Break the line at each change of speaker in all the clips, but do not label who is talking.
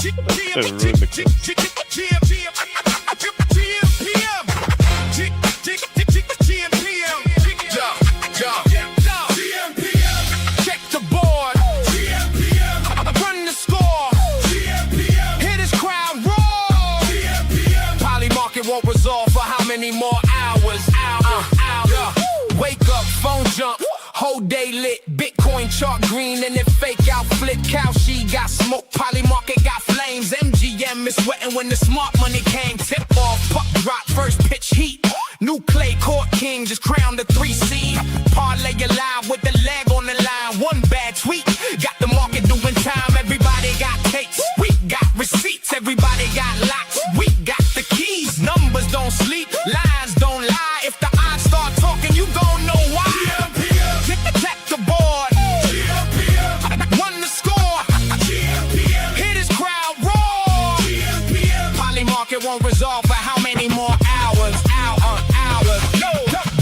Check the board. Run the score. Hit his crowd roar. Polymarket won't resolve for how many more hours? Wake up, phone jump. Whole day lit, Bitcoin chart green and it fake out flip. Kalshi got smoke, Polymarket got flames. MGM is sweating when the smart money came. Tip off, puck drop, first pitch heat. New clay court king just crowned the 3 seed. Parlay alive with the leg on the line. One bad tweet, got the market doing time. Everybody got tapes, we got receipts. Everybody got locks, we got the keys. Numbers don't sleep, lines don't lie. If the odds start talking, you gon' know why. Check the board. Won the score. Hit his crowd roar. Polymarket won't resolve for how many more hours? Hours. No.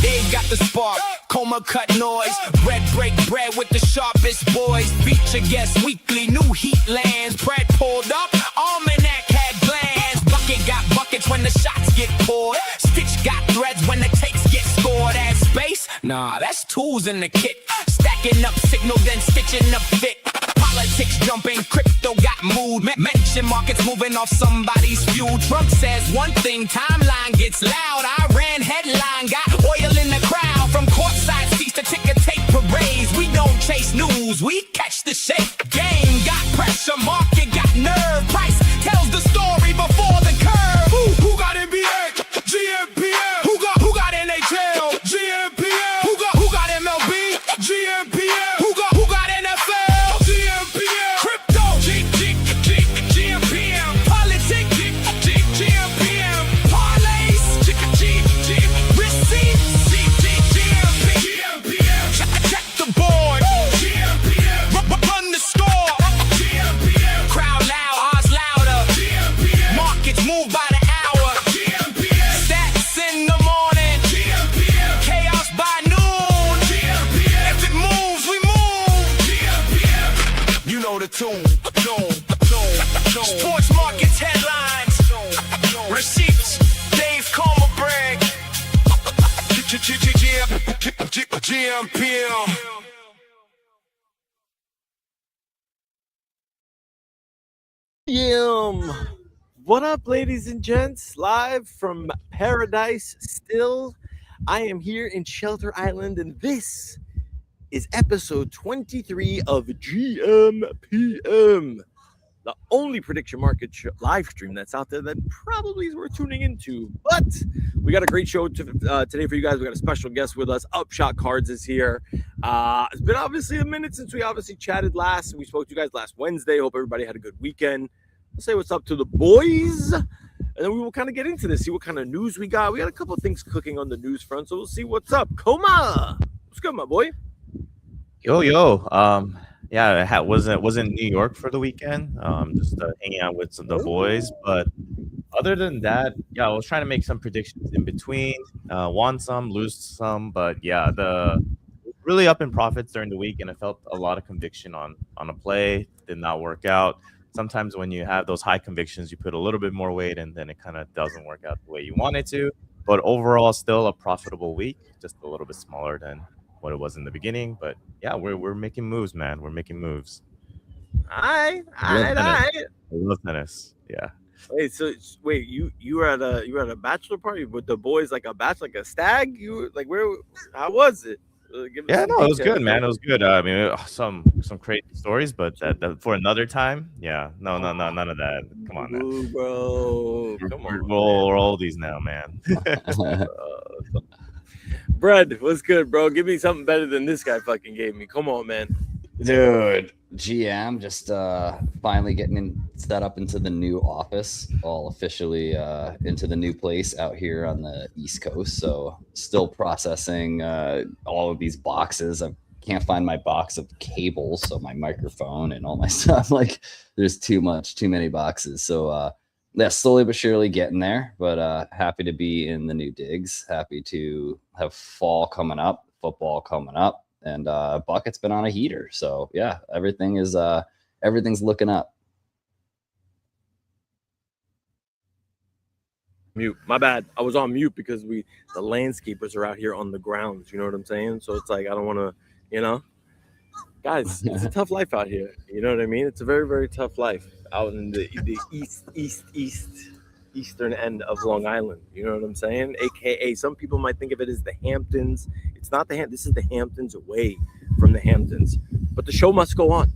They got the spark. Coma cut noise. Bread break bread with the sharpest boys. Feature guest weekly. New heat lands. Bread pulled up. Almanac had glands. Bucket got buckets when the shots get poured. Stitch got threads when the takes get scored. Add space? Nah, that's tools in the kit. Stacking up signal, then stitching up fit. Politics jumping, crypto got mood. Mention markets moving off somebody's fuel. Trump says one thing, timeline gets loud. Iran headline got oil in the crowd. From courtside seats to ticker tape parades. We don't chase news, we catch the shape. Game got pressure, market got nerve. Price tells the story before the curve. Who got NBA? gmPM. Who got NHL? gmPM. Who got MLB? gmPM. Who got NFL? gmPM. Crypto? gmPM. Politics? gmPM. Parlays? Receipts? gmPM. Check the board. gmPM. Run the score. gmPM. Crowd loud, odds louder. gmPM. Markets move by the hour. gmPM. Stats in the morning. gmPM. Chaos by noon. gmPM. If it moves, we move. gmPM. You know the tune. Sports markets headlines. Receipts. Dave Comer brag. gmPM.
What up, ladies and gents? Live from Paradise still. I am here in Shelter Island, and this is episode 23 of gmPM, the only prediction market live stream that's out there that probably is worth tuning into. But we got a great show today for you guys. We got a special guest with us. Upshot Cards is here. It's been obviously a minute since we obviously chatted last. We spoke to you guys last Wednesday. Hope everybody had a good weekend. Let's say what's up to the boys, and then we will kind of get into this, see what kind of news we got. We got a couple of things cooking on the news front, so we'll see what's up. Coma, what's good, my boy?
Yo. Yeah, I was in New York for the weekend, just hanging out with the boys. But other than that, yeah, I was trying to make some predictions in between. Won some, lose some, but yeah, really up in profits during the week, and I felt a lot of conviction on a play. Did not work out. Sometimes when you have those high convictions, you put a little bit more weight, and then it kind of doesn't work out the way you want it to. But overall, still a profitable week, just a little bit smaller than what it was in the beginning. But yeah, we're making moves, man. We're making moves.
I
love tennis. Yeah.
Wait, you were at a bachelor party with the boys, like a stag? You were like, where? How was it?
Yeah, no, it was good, man. It was good. I mean, some crazy stories, but that for another time. Yeah, no, none of that. Come on, now.
Ooh, bro. Come on,
we're oldies now, man.
Brad, what's good, bro? Give me something better than this guy fucking gave me. Come on, man.
Dude, GM just finally getting set up into the new office, all officially into the new place out here on the East Coast. So still processing all of these boxes. I can't find my box of cables, so my microphone and all my stuff. Like, there's too many boxes. So yeah, slowly but surely getting there. But happy to be in the new digs. Happy to have fall coming up, football coming up. And Bucket's been on a heater, so yeah, everything's looking up.
Mute. My bad. I was on mute because the landscapers are out here on the grounds. You know what I'm saying? So it's like I don't want to, you know, guys. It's a tough life out here. You know what I mean? It's a very very tough life out in the eastern end of Long Island. You know what I'm saying? AKA, some people might think of it as the Hamptons. It's not the This is the Hamptons away from the Hamptons. But the show must go on.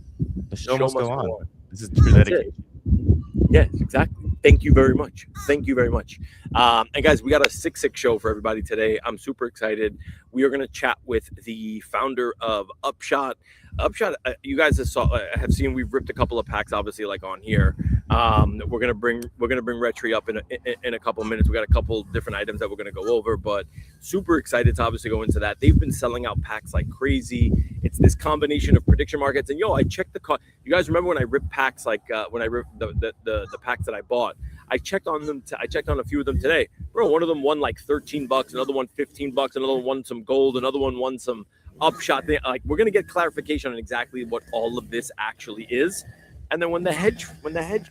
The
The
show
show
must
must
go
go
on.
on.
This is true
That's it.
dedication.
Yes, exactly. Thank you very much. Thank you very much. And guys, we got a 6-6 show for everybody today. I'm super excited. We are going to chat with the founder of Upshot. Upshot, you guys have seen we've ripped a couple of packs, obviously, like on here. We're gonna bring Retri up in a couple of minutes. We got a couple different items that we're gonna go over, but super excited to obviously go into that. They've been selling out packs like crazy. It's this combination of prediction markets, and I checked the. You guys remember when I ripped packs like when I ripped the packs that I bought? I checked on them. I checked on a few of them today, bro. One of them won like $13, another one $15, another one won some gold, another one won some Upshot thing. Like we're gonna get clarification on exactly what all of this actually is, and then when the hedge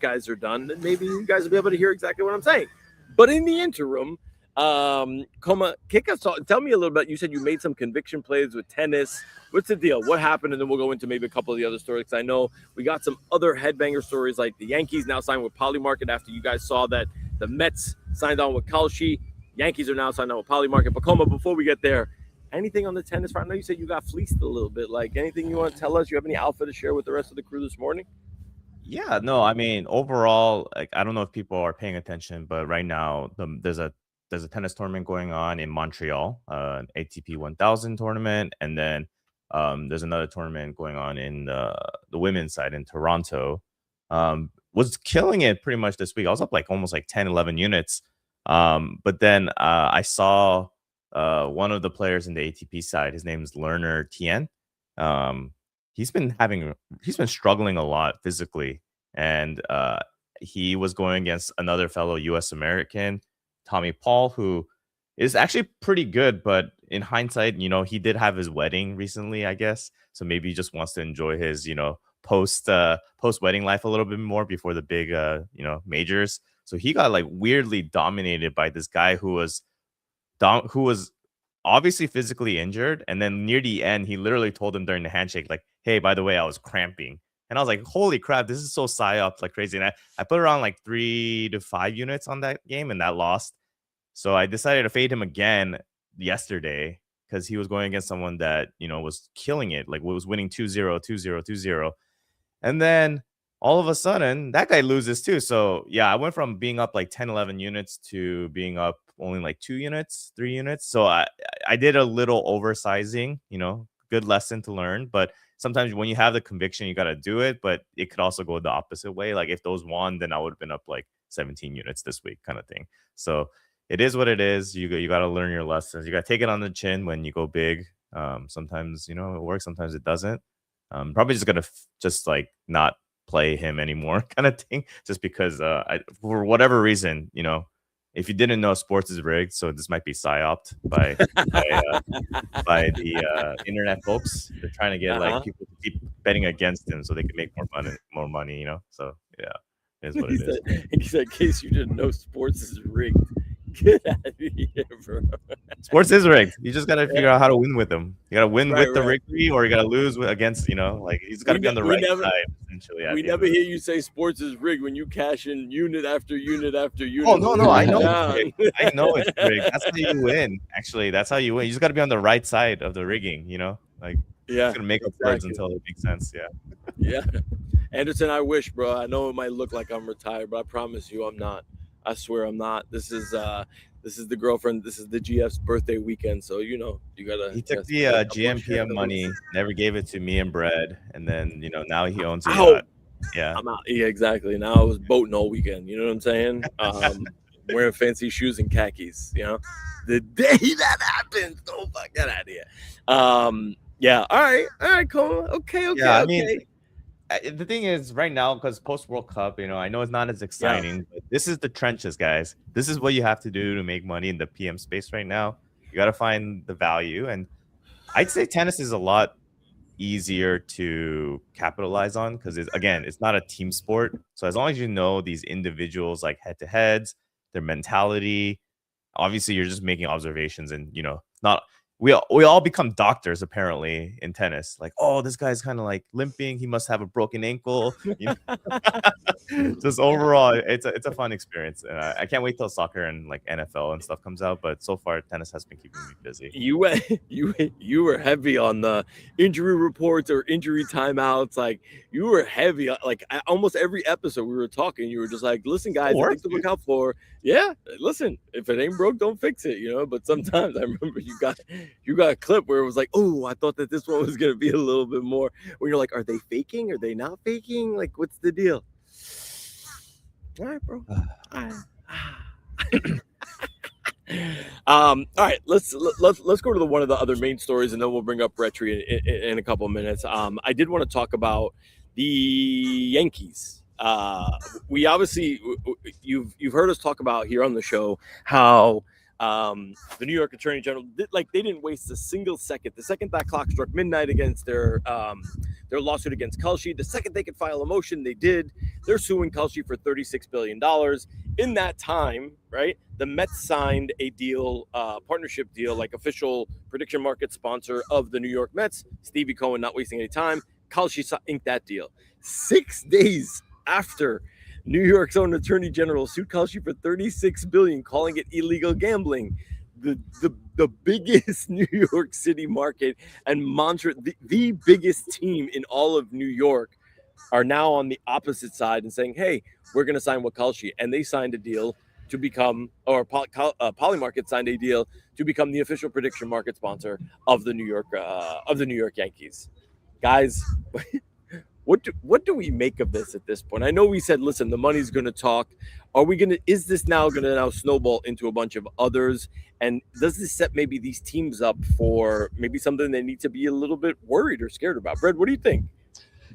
guys are done, then maybe you guys will be able to hear exactly what I'm saying. But in the interim, Coma, kick us off. Tell me a little bit. You said you made some conviction plays with tennis. What's the deal? What happened? And then we'll go into maybe a couple of the other stories. I know we got some other headbanger stories, like the Yankees now signed with Polymarket after you guys saw that the Mets signed on with Kalshi. Yankees are now signed on with Polymarket. But Coma, before we get there, anything on the tennis front? I know you said you got fleeced a little bit. Like anything you want to tell us? You have any alpha to share with the rest of the crew this morning?
Yeah, no, I mean, overall, like I don't know if people are paying attention, but right now there's a tennis tournament going on in Montreal, an ATP 1000 tournament, and then there's another tournament going on in the women's side in Toronto. Was killing it pretty much this week. I was up like almost like 10, 11 units. But then I saw one of the players in the ATP side. His name is Lerner Tien. Um, he's been struggling a lot physically, and he was going against another fellow U.S. American, Tommy Paul, who is actually pretty good. But in hindsight, he did have his wedding recently, I guess. So maybe he just wants to enjoy his, post wedding life a little bit more before the big, majors. So he got like weirdly dominated by this guy who was obviously physically injured. And then near the end, he literally told him during the handshake, like, hey, by the way, I was cramping. And I was like, holy crap, this is so psyop, like crazy. And I put around like 3 to 5 units on that game, and that lost. So I decided to fade him again yesterday because he was going against someone that, was killing it, like was winning 2-0, 2-0, 2-0. And then all of a sudden, that guy loses too. So yeah, I went from being up like 10, 11 units to being up only like 2 units, 3 units. So I did a little oversizing, good lesson to learn. But sometimes when you have the conviction, you got to do it. But it could also go the opposite way. Like if those won, then I would have been up like 17 units this week kind of thing. So it is what it is. You got to learn your lessons. You got to take it on the chin when you go big. Sometimes, it works. Sometimes it doesn't. Probably just going to just like not play him anymore kind of thing, just because for whatever reason, if you didn't know, sports is rigged, so this might be psyoped by the internet folks. They're trying to get like people to keep betting against him so they can make more money, So yeah, it is what it is.
He said, in case you didn't know, sports is rigged. Get out of here, bro.
Sports is rigged. You just gotta figure out how to win with them. You gotta win
Right,
with the
right.
riggery, or you gotta lose against, like he's gotta be on the right side. Essentially,
We never hear you say sports is rigged when you cash in unit after unit after unit.
Oh no, I know.
Yeah.
I know it's rigged. That's how you win. Actually, that's how you win. You just got to be on the right side of the rigging. Like
Yeah,
it's gonna make up words until it makes sense. Yeah.
Yeah. Anderson, I wish, bro. I know it might look like I'm retired, but I promise you I'm not. I swear I'm not. This is the girlfriend. This is the GF's birthday weekend, so you gotta.
He took the gmPM money, never gave it to me and Bread, and then now he owns a
Ow!
yacht. Yeah.
I'm out. Yeah, exactly. Now I was boating all weekend. You know what I'm saying? Wearing fancy shoes and khakis. The day that happens, don't fuck that out of here. Yeah. All right, cool. Okay.
Yeah, I mean, the thing is, right now, because post World Cup, I know it's not as exciting, but this is the trenches, guys. This is what you have to do to make money in the PM space right now. You got to find the value, and I'd say tennis is a lot easier to capitalize on because it's not a team sport. So as long as you know these individuals like head to heads, their mentality. Obviously, you're just making observations, and not we all become doctors apparently in tennis. Like, oh, this guy's kind of like limping. He must have a broken ankle. Just overall, it's a fun experience. I can't wait till soccer and like NFL and stuff comes out. But so far, tennis has been keeping me busy.
You were heavy on the injury reports or injury timeouts. Like you were heavy. Like almost every episode we were talking, you were just like, "Listen, guys, I think to look out for." Yeah, listen, if it ain't broke, don't fix it. But sometimes I remember you got a clip where it was like, "Oh, I thought that this one was gonna be a little bit more." When you're like, "Are they faking? Are they not faking? Like, what's the deal?" All right, bro. All right, let's go to one of the other main stories, and then we'll bring up Retri in a couple of minutes. I did want to talk about the Yankees. We obviously, you've heard us talk about here on the show how the New York Attorney General they didn't waste a single second. The second that clock struck midnight against their lawsuit against Kalshi, the second they could file a motion, they did. They're suing Kalshi for $36 billion. In that time, right, the Mets signed a deal, partnership deal, like official prediction market sponsor of the New York Mets. Stevie Cohen not wasting any time. Kalshi inked that deal. 6 days after New York's own Attorney General sued Kalshi for $36 billion, calling it illegal gambling. The biggest New York City market and Montreal, the biggest team in all of New York, are now on the opposite side and saying, "Hey, we're going to sign with Kalshi," and they signed a deal to become, or Polymarket signed a deal to become the official prediction market sponsor of the New York Yankees. Guys, what do we make of this at this point? I know we said, listen, the money's going to talk. Is this now going to snowball into a bunch of others? And does this set maybe these teams up for maybe something they need to be a little bit worried or scared about? Brett, what do you think?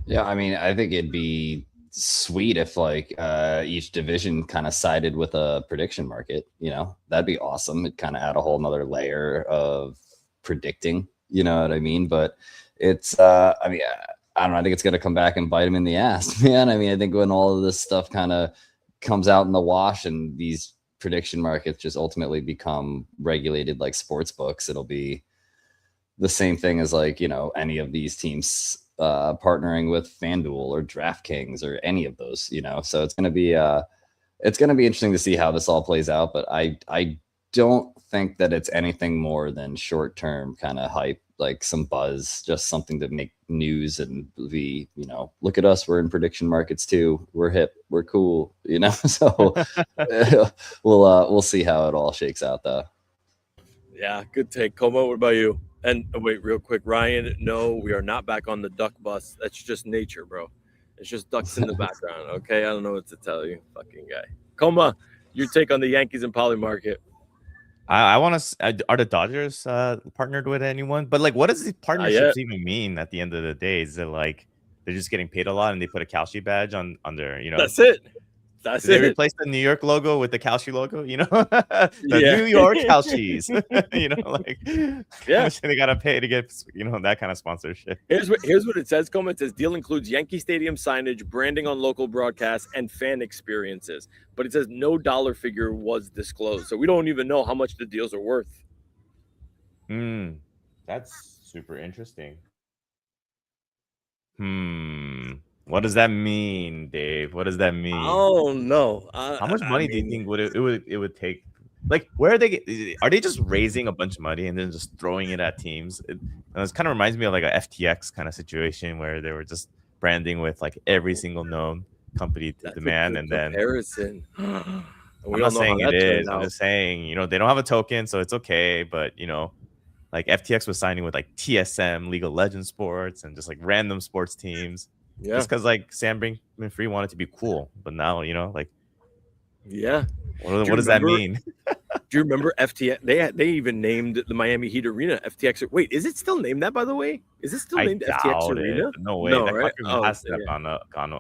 Yeah, I mean, I think it'd be sweet if like each division kind of sided with a prediction market. That'd be awesome. It'd kind of add a whole nother layer of predicting, you know what I mean? But it's I don't know. I think it's going to come back and bite him in the ass, man. I mean, I think when all of this stuff kind of comes out in the wash and these prediction markets just ultimately become regulated like sports books, it'll be the same thing as like, any of these teams partnering with FanDuel or DraftKings or any of those, so it's going to be interesting to see how this all plays out. But I don't think that it's anything more than short-term kind of hype, like some buzz, just something to make news and be, look at us, we're in prediction markets too. We're hip, we're cool, so we'll see how it all shakes out though.
Yeah, good take. Como, what about you? And wait, real quick, Ryan, no, we are not back on the duck bus. That's just nature, bro. It's just ducks in the background, okay? I don't know what to tell you, fucking guy. Coma, your take on the Yankees and Polymarket.
I want to. Are the Dodgers partnered with anyone? But like, what does these partnerships even mean at the end of the day? Is it like they're just getting paid a lot and they put a Kalshi badge on their,
That's it. That's
They
it.
replaced the New York logo with the Kalshi logo, the New York Kalshis, how much they gotta pay to get, that kind of sponsorship.
Here's what it says, Coleman. It says deal includes Yankee Stadium signage, branding on local broadcasts, and fan experiences. But it says no dollar figure was disclosed. So we don't even know how much the deals are worth.
That's super interesting. What does that mean, Dave? What does that mean?
Oh no!
How much money do you think it would take? Like, where are they just raising a bunch of money and then just throwing it at teams? It kind of reminds me of like a FTX kind of situation where they were just branding with like every single known company to demand, and then
comparison.
I'm not saying it is. I'm just saying, they don't have a token, so it's okay. But like FTX was signing with like TSM, League of Legends Sports, and just like random sports teams. Yeah. Just because like Sam Bankman-Fried wanted to be cool, but now what does that mean?
Do you remember FTX? They even named the Miami Heat Arena FTX. Wait, is it still named that, by the way? Is it still named FTX Arena?
No way.
No,
that
right?
has to have gone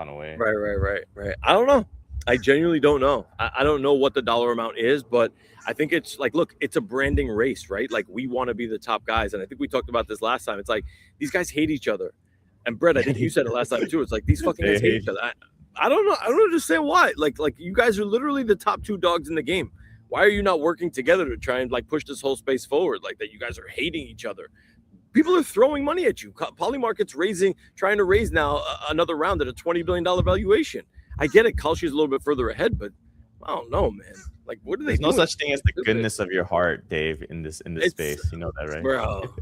away.
Right. I don't know. I genuinely don't know. I don't know what the dollar amount is, but I think it's like, look, it's a branding race, right? Like, we want to be the top guys. And I think we talked about this last time. It's like these guys hate each other. And Brett, I think you said it last time too. It's like these fucking guys hate each other. I don't know. I don't understand why. Like you guys are literally the top two dogs in the game. Why are you not working together to try and like push this whole space forward? Like that you guys are hating each other. People are throwing money at you. Polymarket's trying to raise now another round at a $20 billion valuation. I get it. Kalshi is a little bit further ahead, but I don't know, man. Like, what are they
There's no
doing?
such thing as the goodness of your heart, Dave, in this space. You know that, right?
Bro,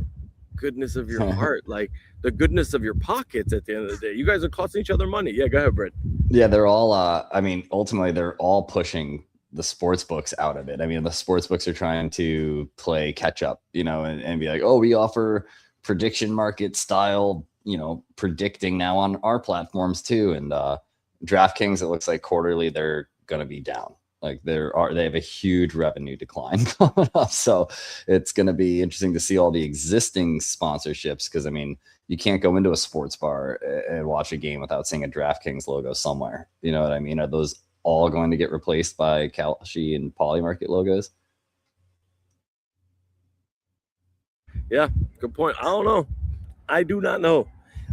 goodness of your heart. Like, the goodness of your pockets at the end of the day. You guys are costing each other money. Yeah, go ahead, Brett.
Yeah, they're all, I mean, ultimately, they're all pushing the sports books out of it. I mean, the sports books are trying to play catch up, you know, and be like, oh, we offer prediction market style, you know, predicting now on our platforms too. And DraftKings, it looks like quarterly they're going to be down. Like they have a huge revenue decline coming up. So it's going to be interesting to see all the existing sponsorships. Cause I mean, you can't go into a sports bar and watch a game without seeing a DraftKings logo somewhere. You know what I mean? Are those all going to get replaced by Kalshi and Polymarket logos?
Yeah, good point. I don't know. I do not know.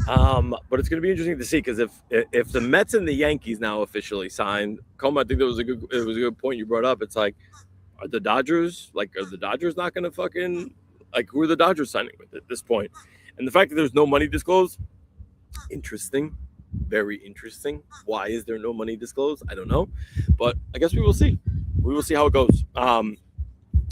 But it's going to be interesting to see because if the Mets and the Yankees now officially signed, Coma, I think it was a good point you brought up. It's like, are the Dodgers not going to fucking like who are the Dodgers signing with at this point? And the fact that there's no money disclosed, interesting, very interesting. Why is there no money disclosed? I don't know, but I guess we will see. We will see how it goes.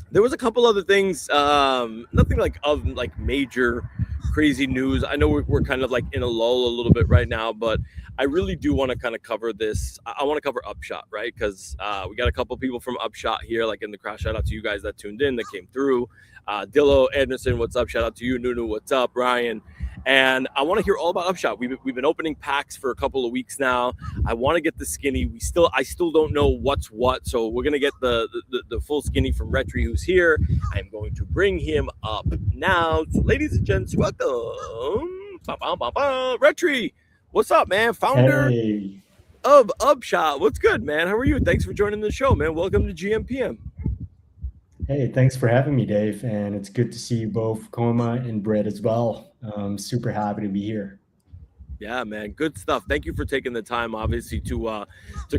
There was a couple other things, nothing like major crazy news. I know we're kind of like in a lull a little bit right now, but I really do want to kind of cover this. I want to cover Upshot, right? Because we got a couple people from Upshot here, like in the crowd. Shout out to you guys that tuned in, that came through. Dillo, Anderson, what's up? Shout out to you, Nunu, what's up? Ryan. And I want to hear all about Upshot. We've been opening packs for a couple of weeks now. I want to get the skinny. I still don't know what's what. So we're gonna get the full skinny from Retri, who's here. I'm going to bring him up now. So ladies and gents, welcome. Retri, what's up, man? Founder of Upshot. What's good, man? How are you? Thanks for joining the show, man. Welcome to gmPM.
Hey, thanks for having me, Dave. And it's good to see you both, Coma and Brett as well. I'm super happy to be here.
Yeah, man. Good stuff. Thank you for taking the time, obviously, to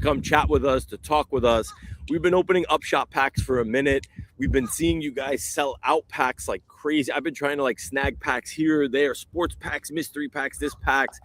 come chat with us, to talk with us. We've been opening Upshot packs for a minute. We've been seeing you guys sell out packs like crazy. I've been trying to like snag packs here or there, sports packs, mystery packs, this packs.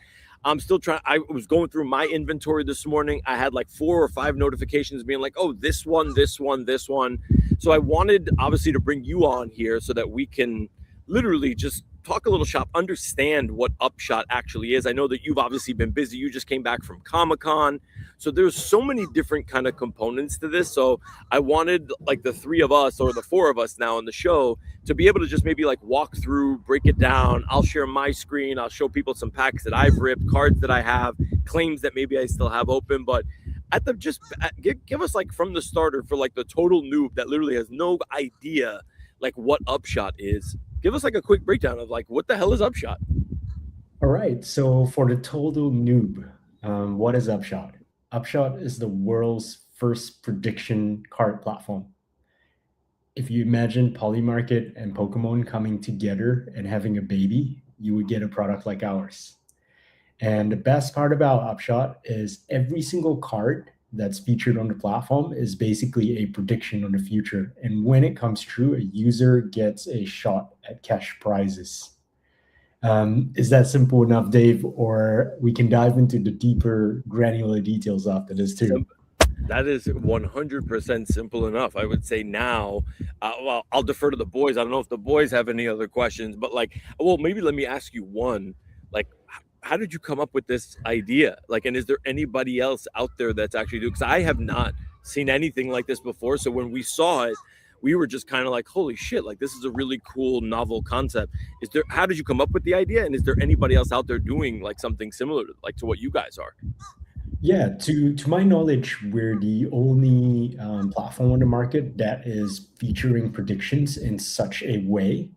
I'm still trying. I was going through my inventory this morning. I had like 4 or 5 notifications being like, oh, this one, this one, this one. So I wanted obviously to bring you on here so that we can literally just talk a little shop, understand what Upshot actually is. I know that you've obviously been busy. You just came back from Comic-Con. So there's so many different kind of components to this. So I wanted like the 3 of us or the 4 of us now on the show to be able to just maybe like walk through, break it down. I'll share my screen. I'll show people some packs that I've ripped, cards that I have, claims that maybe I still have open. But give us like from the starter for like the total noob that literally has no idea like what Upshot is. Give us like a quick breakdown of like what the hell is Upshot?
All right. So for the total noob, what is Upshot? Upshot is the world's first prediction card platform. If you imagine Polymarket and Pokemon coming together and having a baby, you would get a product like ours. And the best part about Upshot is every single card that's featured on the platform is basically a prediction on the future. And when it comes true, a user gets a shot at cash prizes. Is that simple enough, Dave? Or we can dive into the deeper granular details after this too.
That is 100% simple enough. I would say now, well, I'll defer to the boys. I don't know if the boys have any other questions, but like, well, maybe let me ask you one. Like, how did you come up with this idea? Like, and is there anybody else out there that's actually doing? Because I have not seen anything like this before. So when we saw it, we were just kind of like, holy shit, like this is a really cool novel concept. How did you come up with the idea? And is there anybody else out there doing like something similar to what you guys are?
Yeah, to my knowledge, we're the only platform on the market that is featuring predictions in such a way.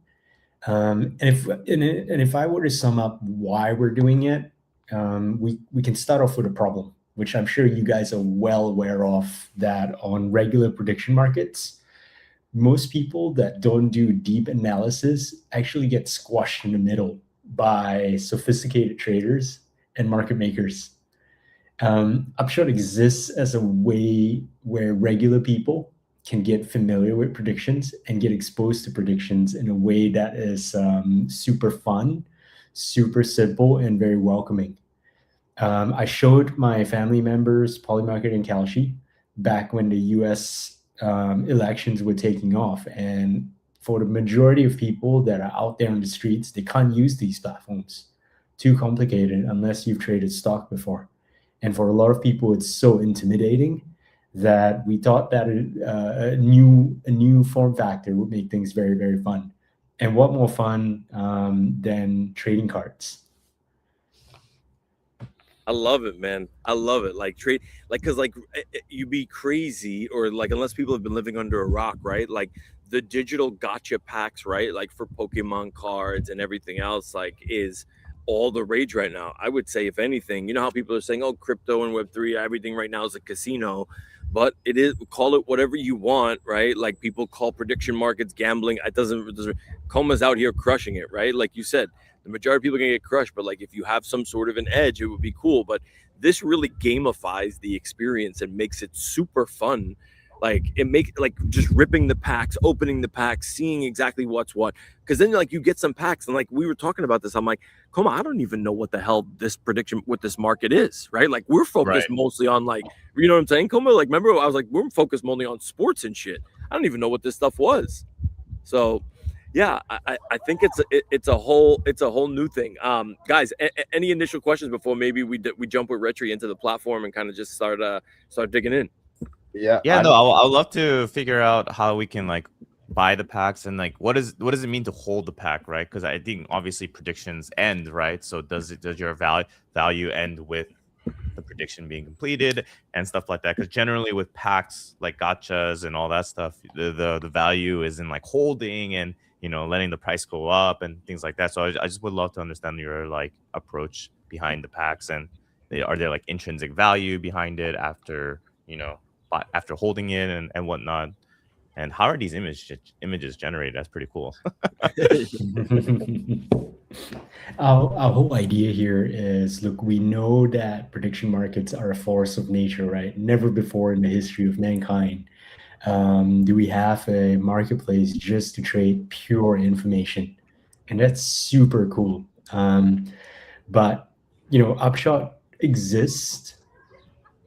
And if I were to sum up why we're doing it, we can start off with a problem, which I'm sure you guys are well aware of, that on regular prediction markets, most people that don't do deep analysis actually get squashed in the middle by sophisticated traders and market makers. Upshot exists as a way where regular people can get familiar with predictions and get exposed to predictions in a way that is super fun, super simple, and very welcoming. I showed my family members Polymarket and Kalshi back when the US elections were taking off. And for the majority of people that are out there on the streets, they can't use these platforms. Too complicated unless you've traded stock before. And for a lot of people, it's so intimidating that we thought that a new form factor would make things very, very fun. And what more fun than trading cards?
I love it, man. I love it. Like trade, like because like you be crazy, or like unless people have been living under a rock, right? Like the digital gotcha packs, right? Like for Pokemon cards and everything else, like is all the rage right now. I would say, if anything, you know how people are saying, "Oh, crypto and Web3, everything right now is a casino," but it is, call it whatever you want, right? Like people call prediction markets gambling. It doesn't. Coma's out here crushing it, right? Like you said, the majority of people are gonna get crushed, but like if you have some sort of an edge, it would be cool. But this really gamifies the experience and makes it super fun. Like it make like just ripping the packs, opening the packs, seeing exactly what's what. Because then like you get some packs, and like we were talking about this, I'm like, come on, I don't even know what the hell this prediction, what this market is, right? Like we're focused mostly on like, you know what I'm saying, Coma? Like remember, I was like, we're focused mostly on sports and shit. I don't even know what this stuff was. So yeah, I think it's a whole new thing. Guys, any initial questions before maybe we jump with Retri into the platform and kind of just start digging in?
Yeah, no, I'd love to figure out how we can like buy the packs, and like what does it mean to hold the pack, right? Because I think obviously predictions end, right? So does your value end with the prediction being completed and stuff like that? Because generally with packs like gotchas and all that stuff, the value is in like holding and, you know, letting the price go up and things like that. So I just would love to understand your like approach behind the packs, and are there like intrinsic value behind it after, you know, after holding it and whatnot? And how are these images generated? That's pretty cool.
Our whole idea here is, look, we know that prediction markets are a force of nature, right? Never before in the history of mankind do we have a marketplace just to trade pure information. And that's super cool. But, you know, Upshot exists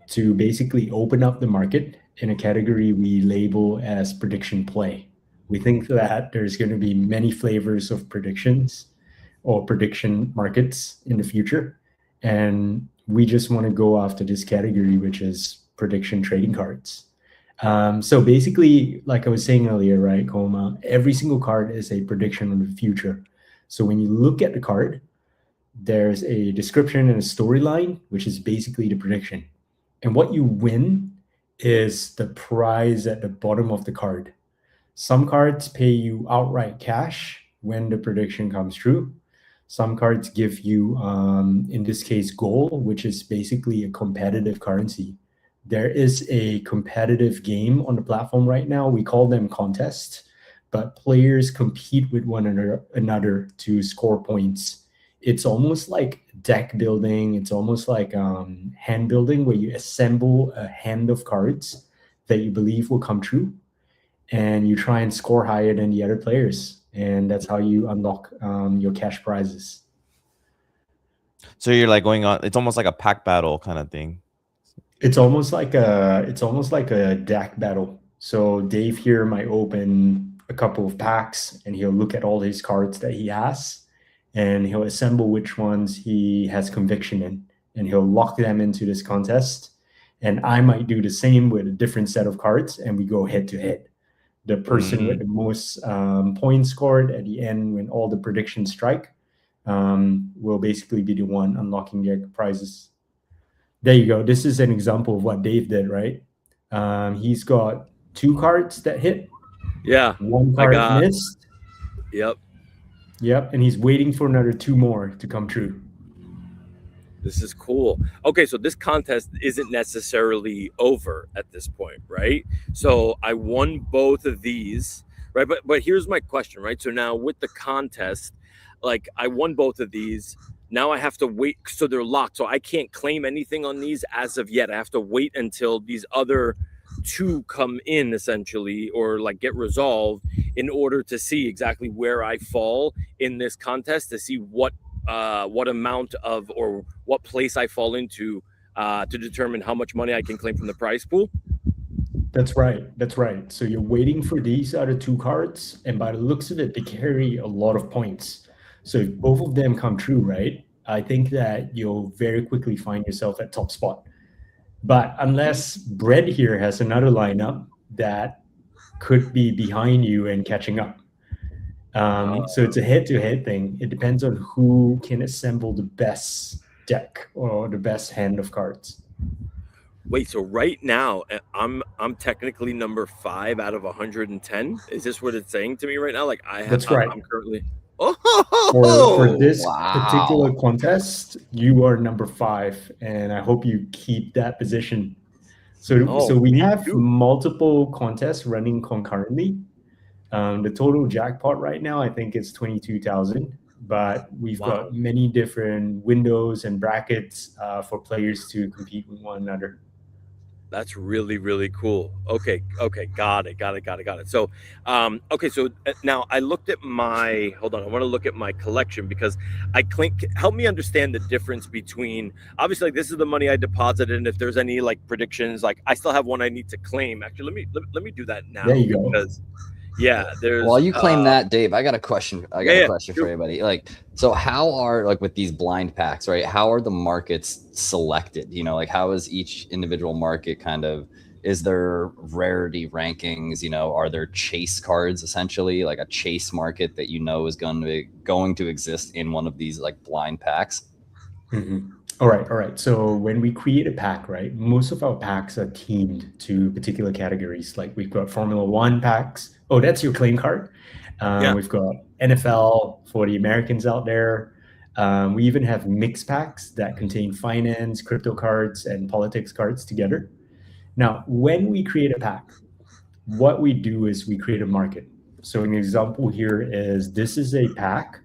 to basically open up the market in a category we label as prediction play. We think that there's going to be many flavors of predictions or prediction markets in the future. And we just want to go after this category, which is prediction trading cards. So basically, like I was saying earlier, right, Coma, every single card is a prediction of the future. So when you look at the card, there's a description and a storyline, which is basically the prediction. And what you win is the prize at the bottom of the card. Some cards pay you outright cash when the prediction comes true. Some cards give you, in this case, gold, which is basically a competitive currency. There is a competitive game on the platform right now. We call them contests, but players compete with one another to score points. It's almost like deck building. It's almost like hand building, where you assemble a hand of cards that you believe will come true, and you try and score higher than the other players. And that's how you unlock your cash prizes.
So you're like going on, it's almost like a pack battle kind of thing.
It's almost like a deck battle. So Dave here might open a couple of packs and he'll look at all his cards that he has, and he'll assemble which ones he has conviction in, and he'll lock them into this contest. And I might do the same with a different set of cards, and we go head to head. The person with the most points scored at the end, when all the predictions strike, will basically be the one unlocking their prizes. There you go. This is an example of what Dave did, right? He's got 2 cards that hit.
Yeah.
1 card missed.
Yep.
And he's waiting for another 2 more to come true.
This is cool. Okay, so this contest isn't necessarily over at this point, right? So I won both of these, right? But here's my question, right? So now with the contest, like I won both of these. Now I have to wait, so they're locked. So I can't claim anything on these as of yet. I have to wait until these other two come in, essentially, or like get resolved, in order to see exactly where I fall in this contest, to see what amount of, or what place I fall into, to determine how much money I can claim from the prize pool.
That's right. That's right. So you're waiting for these other two cards, and by the looks of it, they carry a lot of points. So if both of them come true, right, I think that you'll very quickly find yourself at top spot. But unless Brett here has another lineup that could be behind you and catching up. So it's a head-to-head thing. It depends on who can assemble the best deck or the best hand of cards.
Wait, so right now I'm technically number 5 out of 110. Is this what it's saying to me right now? Like
That's right.
I'm currently
For this
wow.
particular contest, you are number 5, and I hope you keep that position. So we have multiple contests running concurrently. The total jackpot right now, I think, is 22,000, but we've got many different windows and brackets for players to compete with one another.
That's really, really cool. Okay, got it. So, okay, so now I looked at my, hold on, I want to look at my collection, because help me understand the difference between, obviously, like, this is the money I deposited, and if there's any like predictions, like I still have one I need to claim. Actually, let me do that now.
There you go.
Because, yeah, there's.
While you claim that, Dave, I got a question. I got a question for
sure.
everybody. Like, so how are, like, with these blind packs, right? How are the markets selected? You know, like, how is each individual market kind of? Is there rarity rankings? You know, are there chase cards, essentially, like a chase market that you know is going to exist in one of these like blind packs?
Mm-hmm. All right. So when we create a pack, right, most of our packs are themed to particular categories. Like we've got Formula One packs. Oh, that's your claim card. We've got NFL for the Americans out there. We even have mixed packs that contain finance, crypto cards, and politics cards together. Now, when we create a pack, what we do is we create a market. So an example here is this is a pack.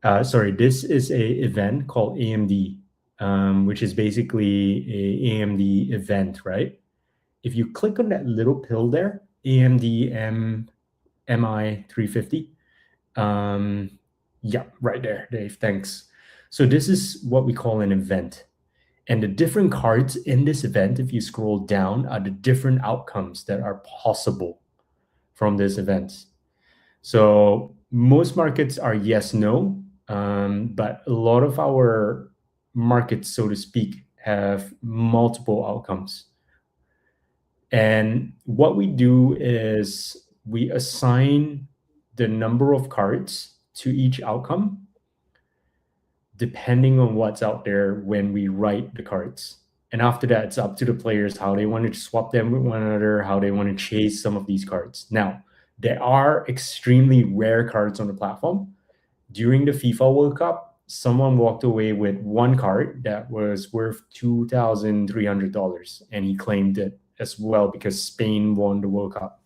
This is a event called AMD, which is basically a AMD event, right? If you click on that little pill there, AMD MI 350, yeah, right there, Dave, thanks. So this is what we call an event. And the different cards in this event, if you scroll down, are the different outcomes that are possible from this event. So most markets are yes, no, but a lot of our markets, so to speak, have multiple outcomes. And what we do is we assign the number of cards to each outcome depending on what's out there when we write the cards. And after that, it's up to the players how they want to swap them with one another, how they want to chase some of these cards. Now, there are extremely rare cards on the platform. During the FIFA World Cup, someone walked away with one card that was worth $2,300, and he claimed it as well because Spain won the World Cup.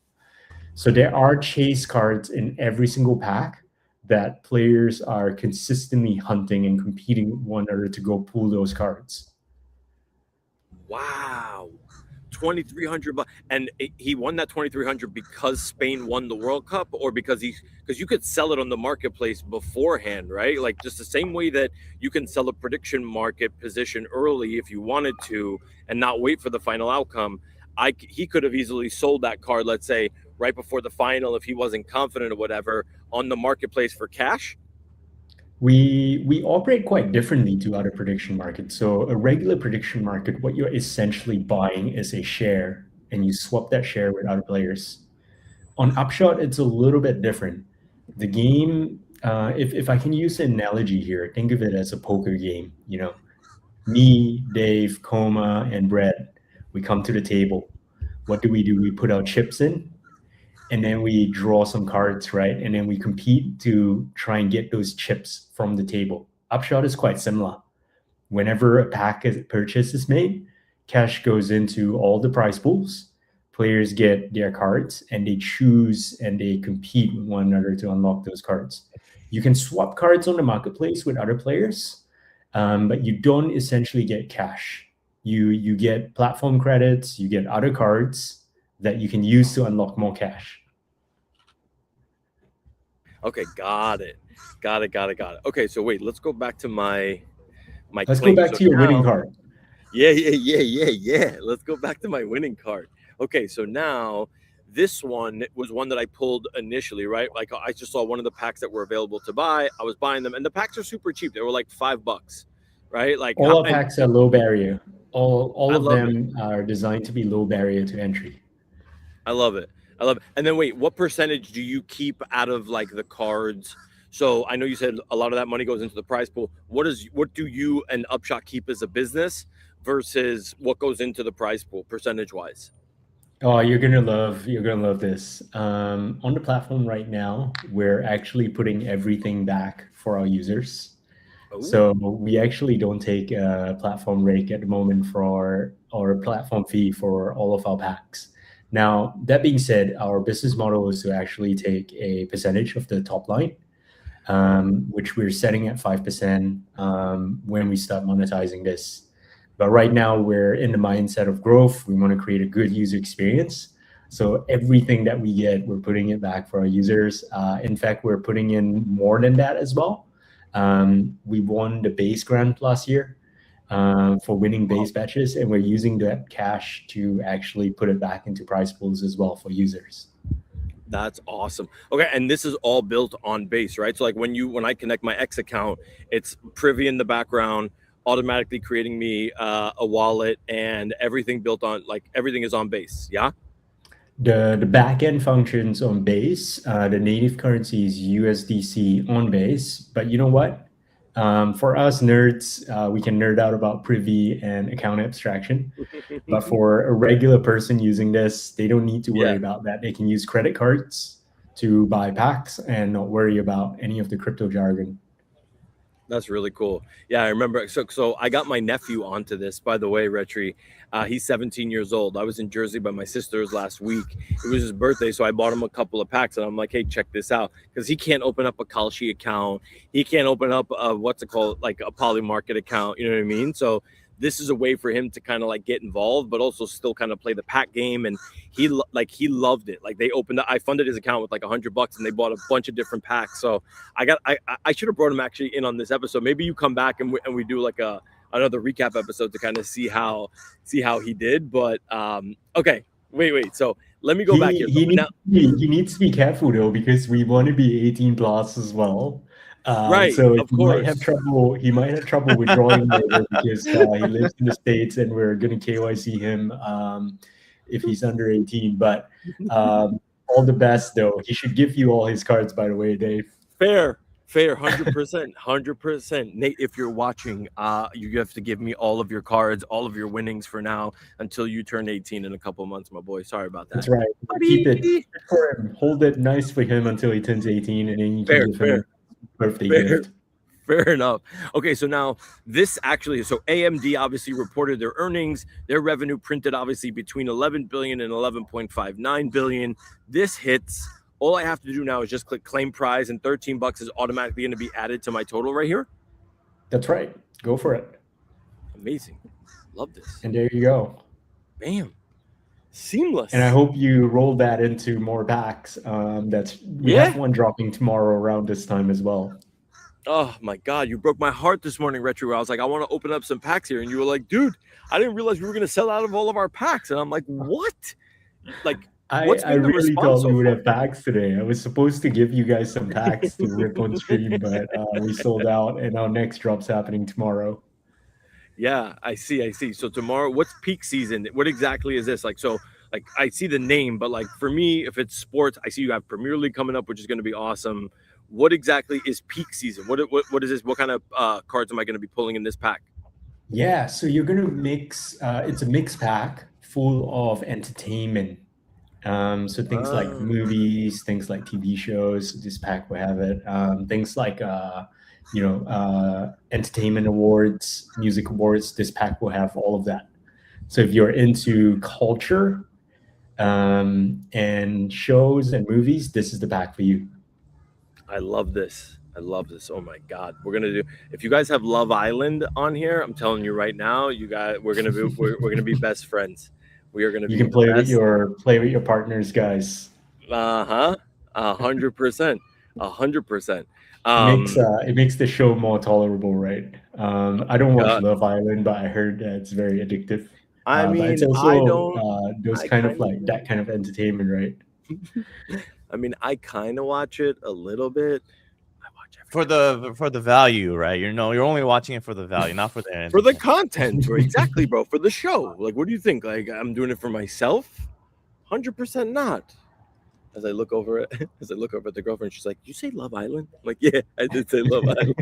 So there are chase cards in every single pack that players are consistently hunting and competing with one another to go pull those cards.
Wow. $2,300, and he won that $2,300 because Spain won the World Cup, or because you could sell it on the marketplace beforehand, right? Like just the same way that you can sell a prediction market position early if you wanted to and not wait for the final outcome. He could have easily sold that card, let's say, right before the final if he wasn't confident or whatever, on the marketplace for cash.
We operate quite differently to other prediction markets. So a regular prediction market, what you're essentially buying is a share, and you swap that share with other players. On Upshot, it's a little bit different. The game, if I can use an analogy here, think of it as a poker game. You know, me, Dave, Coma, and Brett, we come to the table. What do? We put our chips in, and then we draw some cards, right? And then we compete to try and get those chips from the table. Upshot is quite similar. Whenever a purchase is made, cash goes into all the prize pools. Players get their cards, and they choose and they compete with one another to unlock those cards. You can swap cards on the marketplace with other players, but you don't essentially get cash. You get platform credits, you get other cards that you can use to unlock more cash.
Okay, got it. Okay, so wait, let's go back to my
Let's
claim.
go back
So
to your winning
now-
card.
Yeah. Let's go back to my winning card. Okay, so now this one was one that I pulled initially, right? Like I just saw one of the packs that were available to buy. I was buying them, and the packs are super cheap. They were like $5, right? Like
All our
and
packs are low barrier. All
I
of
love
them are designed to be low barrier to entry.
I love it. And then wait, what percentage do you keep out of like the cards? So I know you said a lot of that money goes into the prize pool. What do you and Upshot keep as a business versus what goes into the prize pool percentage wise?
Oh, you're gonna love this. On the platform right now, we're actually putting everything back for our users.
Oh,
So we actually don't take a platform rate at the moment for our platform fee for all of our packs. Now, that being said, our business model is to actually take a percentage of the top line, which we're setting at 5% when we start monetizing this. But right now, we're in the mindset of growth. We want to create a good user experience. So everything that we get, we're putting it back for our users. In fact, we're putting in more than that as well. We won the base grant last year for winning base batches, and we're using that cash to actually put it back into prize pools as well for users.
that's awesome. Okay, and this is all built on base, right? So like when I connect my X account, it's Privy in the background, automatically creating me a wallet, and everything built on everything is on base. Yeah.
The backend functions on base. The native currency is USDC on base. But you know what? For us nerds, we can nerd out about Privy and account abstraction. But for a regular person using this, they don't need to worry about that. They can use credit cards to buy packs and not worry about any of the crypto jargon.
That's really cool. Yeah, I remember. So I got my nephew onto this, by the way, Retri. He's 17 years old. I was in Jersey by my sister's last week. It was his birthday, so I bought him a couple of packs, and I'm like, hey, check this out. Because he can't open up a Kalshi account. He can't open up what's it called, like a Polymarket account. You know what I mean? So this is a way for him to kind of like get involved, but also still kind of play the pack game. And he loved it. Like I funded his account with like $100, and they bought a bunch of different packs. So I should have brought him actually in on this episode. Maybe you come back and we do like another recap episode to kind of see how he did. But okay, wait. So let me go back here.
He needs to be careful though, because we want to be 18 plus as well.
Right,
So
of course.
He might have trouble withdrawing later because he lives in the States, and we're going to KYC him if he's under 18. But all the best though. He should give you all his cards, by the way, Dave.
Fair, 100%. Nate, if you're watching, you have to give me all of your cards, all of your winnings for now until you turn 18 in a couple of months, my boy. Sorry about that.
That's right. Keep it for him. Hold it nice for him until he turns 18, and then you can give him birthday gift.
Fair enough. Okay, so now this actually, so AMD obviously reported their earnings, their revenue printed obviously between 11 billion and 11.59 billion. This hits. All I have to do now is just click claim prize, and $13 is automatically going to be added to my total right here.
That's right. Go for it.
Amazing. Love this.
And there you go.
Bam. Seamless.
And I hope you roll that into more packs. We have one dropping tomorrow around this time as well.
Oh my God, you broke my heart this morning, Retro. I was like, I want to open up some packs here. And you were like, dude, I didn't realize we were going to sell out of all of our packs. And I'm like, what? Like,
I really thought we would have packs today. I was supposed to give you guys some packs to rip on stream, but we sold out, and our next drop's happening tomorrow.
Yeah, I see. So tomorrow, what's peak season? What exactly is this? Like, so like I see the name, but like for me, if it's sports, I see you have Premier League coming up, which is going to be awesome. What exactly is peak season? What is this? What kind of cards am I going to be pulling in this pack?
Yeah, so you're going to mix. It's a mixed pack full of entertainment. So things like movies, things like TV shows. This pack will have it. Things like entertainment awards, music awards. This pack will have all of that. So if you're into culture and shows and movies, this is the pack for you.
I love this. I love this. Oh my God, we're gonna do. If you guys have Love Island on here, I'm telling you right now, you guys, we're gonna be best friends. We are gonna
You
be
can play with
best.
your partners, guys.
100%, 100%.
It makes the show more tolerable, right? I don't watch
God,
Love Island, but I heard that it's very addictive.
I
But it's
mean, I
also
don't.
those
I
kind of
kind of.
like that kind of entertainment, right?
I mean, I kind of watch it a little bit. I watch
For the value, right? You know, you're only watching it for the value, not for the
for the
entertainment.
content, right? Exactly, bro. For the show. Like, what do you think? Like, I'm doing it for myself? 100% not. As I look over at the girlfriend, she's like, "You say Love Island?" I'm like, yeah, I did say Love Island.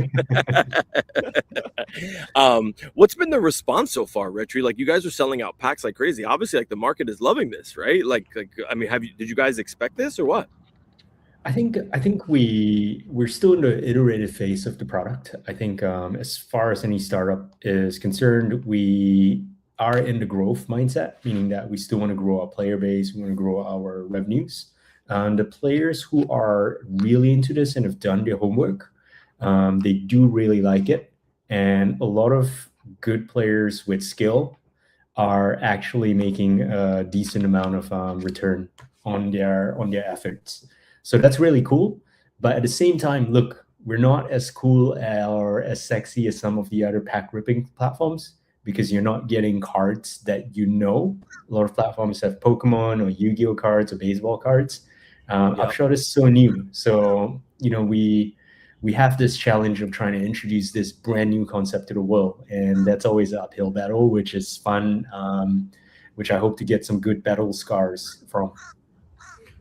What's been the response so far, Retri? Like, you guys are selling out packs like crazy. Obviously, like the market is loving this, right? Like I mean, did you guys expect this or what?
I think we're still in the iterative phase of the product. I think as far as any startup is concerned, we are in the growth mindset, meaning that we still want to grow our player base, we want to grow our revenues. The players who are really into this and have done their homework, they do really like it, and a lot of good players with skill are actually making a decent amount of return on their efforts. So that's really cool. But at the same time, look, we're not as cool or as sexy as some of the other pack ripping platforms because you're not getting cards that you know. A lot of platforms have Pokemon or Yu-Gi-Oh cards or baseball cards.
Yep.
Upshot is so new, so we have this challenge of trying to introduce this brand new concept to the world, and that's always an uphill battle, which is fun, which I hope to get some good battle scars from.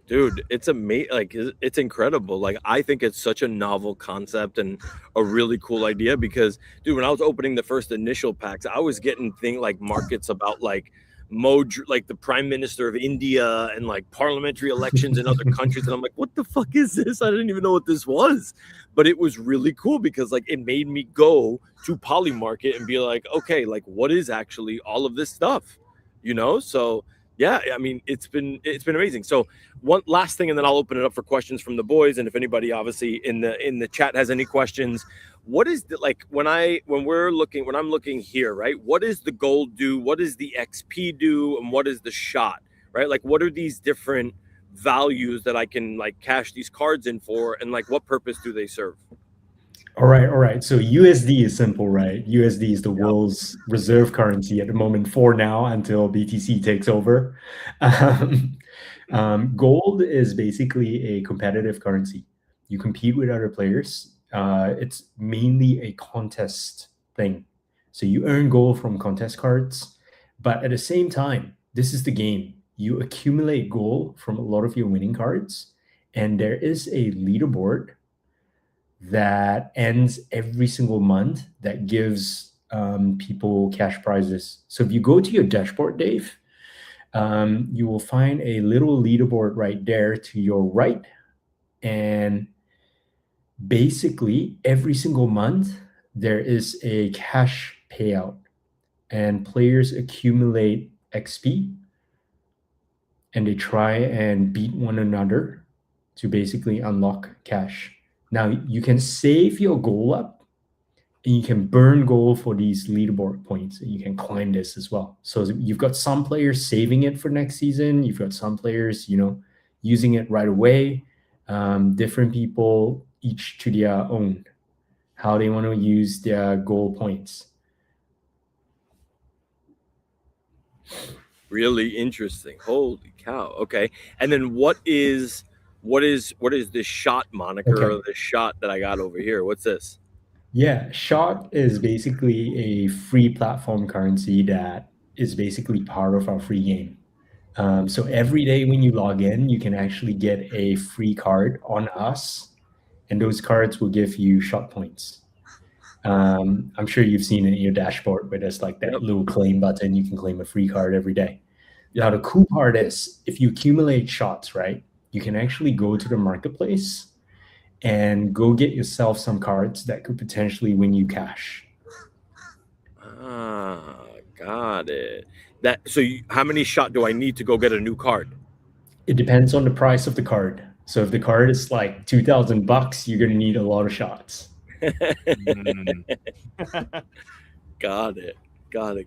Dude, it's amazing. Like, it's incredible. Like, I think it's such a novel concept and a really cool idea because, dude, when I was opening the first initial packs, I was getting like markets about like like the prime minister of India and like parliamentary elections in other countries, and I'm like, what the fuck is this? I didn't even know what this was, but it was really cool because like it made me go to Polymarket and be like, okay, like what is actually all of this stuff, you know? So yeah, I mean, it's been amazing. So one last thing, and then I'll open it up for questions from the boys. And if anybody obviously in the chat has any questions, what is the like when I'm looking here, right? What does the gold do? What does the XP do? And what is the shot, right? Like what are these different values that I can like cash these cards in for, and like what purpose do they serve?
All right. So USD is simple, right? USD is the
Yep.
world's reserve currency at the moment for now until BTC takes over. Gold is basically a competitive currency. You compete with other players. It's mainly a contest thing. So you earn gold from contest cards, but at the same time, this is the game. You accumulate gold from a lot of your winning cards, and there is a leaderboard that ends every single month that gives people cash prizes. So if you go to your dashboard, Dave, you will find a little leaderboard right there to your right. And basically, every single month, there is a cash payout, and players accumulate XP and they try and beat one another to basically unlock cash. Now, you can save your goal up and you can burn goal for these leaderboard points, and you can climb this as well. So you've got some players saving it for next season. You've got some players, using it right away. Different people, each to their own, how they want to use their goal points.
Really interesting. Holy cow. Okay. And then what is this shot moniker or the shot that I got over here? What's this?
Yeah, shot is basically a free platform currency that is basically part of our free game. So every day when you log in, you can actually get a free card on us, and those cards will give you shot points. I'm sure you've seen it in your dashboard where there's like that little claim button. You can claim a free card every day. Now, the cool part is if you accumulate shots, right, you can actually go to the marketplace and go get yourself some cards that could potentially win you cash.
Got it. How many shot do I need to go get a new card?
It depends on the price of the card. So if the card is like $2,000, you're gonna need a lot of shots.
Mm.
Got it. Okay,